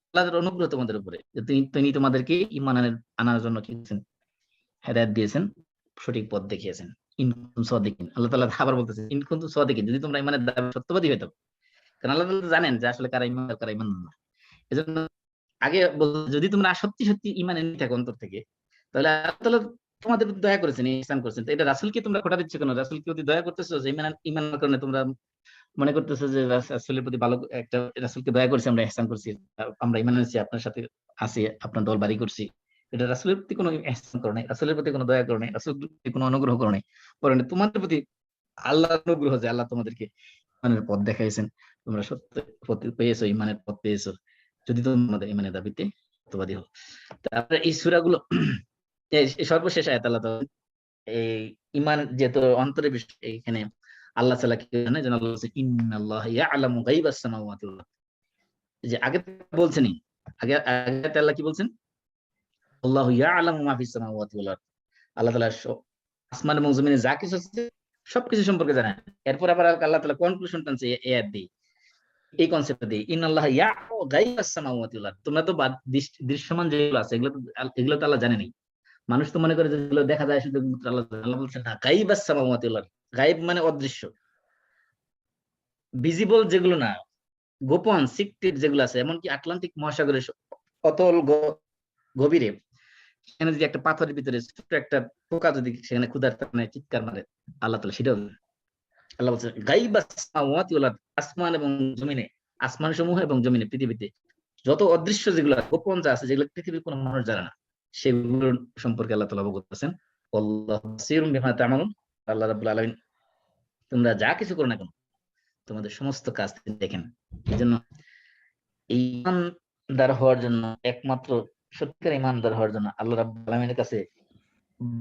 আল্লাহর অনুগ্রহ তোমাদের উপরে, যে তিনি তোমাদেরকে ঈমান আনার জন্য কি দিয়েছেন, হেদায়েত দিয়েছেন, সঠিক পথ দেখিয়েছেন। ইন কুনতুম সাদিকিন, আল্লাহ তাআলা আবার বলতেছেন, ইন কুনতুম সাদিকিন, যদি তোমরা ঈমানের দাবি সত্যবাদী হয়ে থাকো। কারণ আল্লাহ তাআলা জানেন যে আসলে কারা ঈমান, কারা ঈমান না। এজন্য আগে যদি তোমরা সত্যি সত্যি ঈমান এনে থাকো অন্তর থেকে, তাহলে আল্লাহ তাআলা তোমাদের প্রতি দয়া করেছেন, ইহসান করেছেন। তো এটা রাসূলকে তোমরা খোঁটা দিচ্ছ কেন? রাসূলকে প্রতি দয়া করতেছো, যে ঈমানের কারণে তোমরা মনে করতেছে যে রাসূলের প্রতি ভালো একটা, রাসূলকে দয়া করছি, আমরা ইহসান করছি, আমরা ঈমান এনেছি, আপনার সাথে আছি, আপনার দল বাড়ি করছি। এটা রাসূলের প্রতি কোনো ইহসান করো নাই, রাসূলের প্রতি কোনো দয়া করো নাই, রাসূলের প্রতি কোনো অনুগ্রহ করো নাই, পরে তোমাদের প্রতি আল্লাহর অনুগ্রহ, যে আল্লাহ তোমাদেরকে ঈমানের পথ দেখাইছেন, তোমরা সত্য পথ পেয়েছো, ঈমানের পথ পেয়েছো, যদি তোমাদের ঈমানের দাবিতে সত্যবাদী হও। তারপরে এই সূরাগুলো সর্বশেষ আয়াত আল্লাহ তাআলা এই ঈমান যেহেতু অন্তরের বিষয়, এখানে আল্লাহ তাআলা কি জানেন, যে আল্লাহ বলেছে ইন্নাল্লাহা ইয়ালামু গায়বাস সামাওয়াতি ওয়াল আরদ, যে আগে বলছেনই, আগে আল্লাহ কি বলছেন, আল্লাহু ইয়ালামু মা ফিস সামাওয়াতি ওয়াল আরদ, আল্লাহ তাআলা আসমান এবং জমিনে যা কিছু আছে সবকিছু সম্পর্কে জানেন। এরপর আবার আল্লাহ তাআলা কনক্লুশন টানছে এই আয়াত দিয়ে, এই কনসেপ্ট দিয়ে, ইন্নাল্লাহা ইয়ালামু গায়বাস সামাওয়াতি ওয়াল আরদ, তোমরা তো দৃশ্যমান যেগুলো আছে এগুলো তো আল্লাহ জানেনই। মানুষ তো মনে করে যেগুলো দেখা যায় শুধু আল্লাহ বলছেন না, গায়বাস সামাওয়াতি ওয়াল আরদ, গায়ব মানে অদৃশ্য, ভিজিবল যেগুলো না, গোপন সিক্রেট যেগুলো আছে, এমনকি আটলান্টিক মহাসাগরের অতল গভীরে, সেখানে যদি একটা পাথরের ভিতরে ছোট্ট একটা পোকা যদি সেখানে ক্ষুধার কারণে চিৎকার মারে, আল্লাহ তাআলা সেটাও, আল্লাহ বলছেন গায়বাস সামাওয়াতি ওয়াল আরদ, আসমান এবং জমিনে, আসমান সমূহ এবং জমিনে, পৃথিবীতে যত অদৃশ্য যেগুলো গোপন যা আছে, যেগুলো পৃথিবীর কোনো মানুষ জানে না, সেগুলোর সম্পর্কে আল্লাহ তাআলা অবগত আছেন। আল্লাহু বাসীরুম বিমা তা'মালুন, আল্লাহ রাব্বুল আলামিন তোমরা যা কিছু করো না কেন, তোমাদের সমস্ত কাজ তিনি দেখেন। এইজন্য ঈমানদার হওয়ার জন্য, একমাত্র সত্যিকার ঈমানদার হওয়ার জন্য আল্লাহ রাব্বুল আলামিনের কাছে,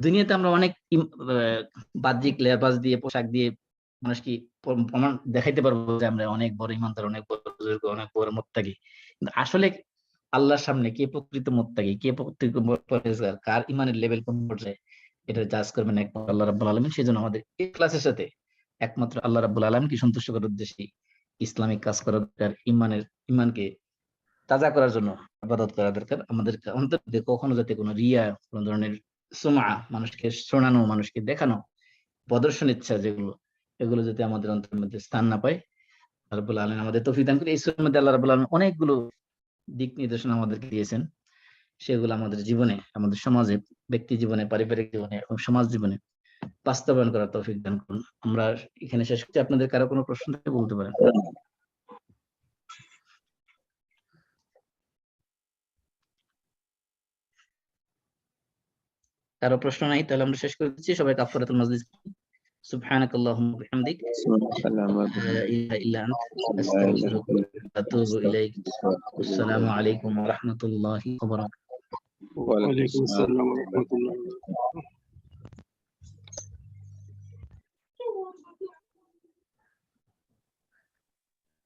দুনিয়াতে আমরা অনেক বাহ্যিক লেবাস দিয়ে, পোশাক দিয়ে মানুষকে প্রমাণ দেখাইতে পারবো যে আমরা অনেক বড় ঈমানদার, অনেক বড় বুজুর্গ, অনেক বড় মুত্তাকি, কিন্তু আসলে আল্লাহর সামনে কে প্রকৃত মুত্তাকি, কে প্রকৃত পরহেজগার, কার ঈমানের লেভেল কোন পর্যায়ে, এটা জাজ করবেন একমাত্র আল্লাহ রাব্বুল আলামিন। সেজন্য আমাদের ইখলাসের সাথে একমাত্র আল্লাহ রাব্বুল আলামিনকে সন্তুষ্ট করার উদ্দেশ্যে ইসলামিক কাজ করার দরকার, ঈমানকে তাজা করার জন্য ইবাদত করা দরকার। আমাদের অন্তর থেকে কখনো যাতে কোনো রিয়া, কোনো ধরনের সুমআ, মানুষকে শোনানো, মানুষকে দেখানো, প্রদর্শন ইচ্ছা যেগুলো, এগুলো যাতে আমাদের অন্তরের মধ্যে স্থান না পায়, আল্লাহ রাব্বুল আলামিন আমাদের তৌফিক দান করে। এই সূরার মধ্যে আল্লাহ রাব্বুল আলামিন অনেকগুলো দিক নির্দেশনা আমাদেরকে দিয়েছেন, সেগুলো আমাদের জীবনে, আমাদের সমাজে, ব্যক্তি জীবনে, পারিবারিক জীবনে এবং সমাজ জীবনে বাস্তবায়ন করার তৌফিক দান করুন। আমরা এখানে শেষ করছি। আপনাদের কারো কোনো প্রশ্ন থাকলে বলতে পারেন। কারো প্রশ্ন নাই, তাহলে আমরা শেষ করে দিচ্ছি। সবাই কাফারাতুল মাজলিস। সুবহানাকাল্লাহুম্মা ওয়া বিহামদিক, লা ইলাহা ইল্লা আনতা, আস্তাগফিরুকা ওয়া আতুবু ইলাইক। আসসালামু আলাইকুম ওয়া রাহমাতুল্লাহি ওয়া বারাকাতুহু। ওয়ালাইকুম আসসালাম ওয়া রাহমাতুল্লাহ।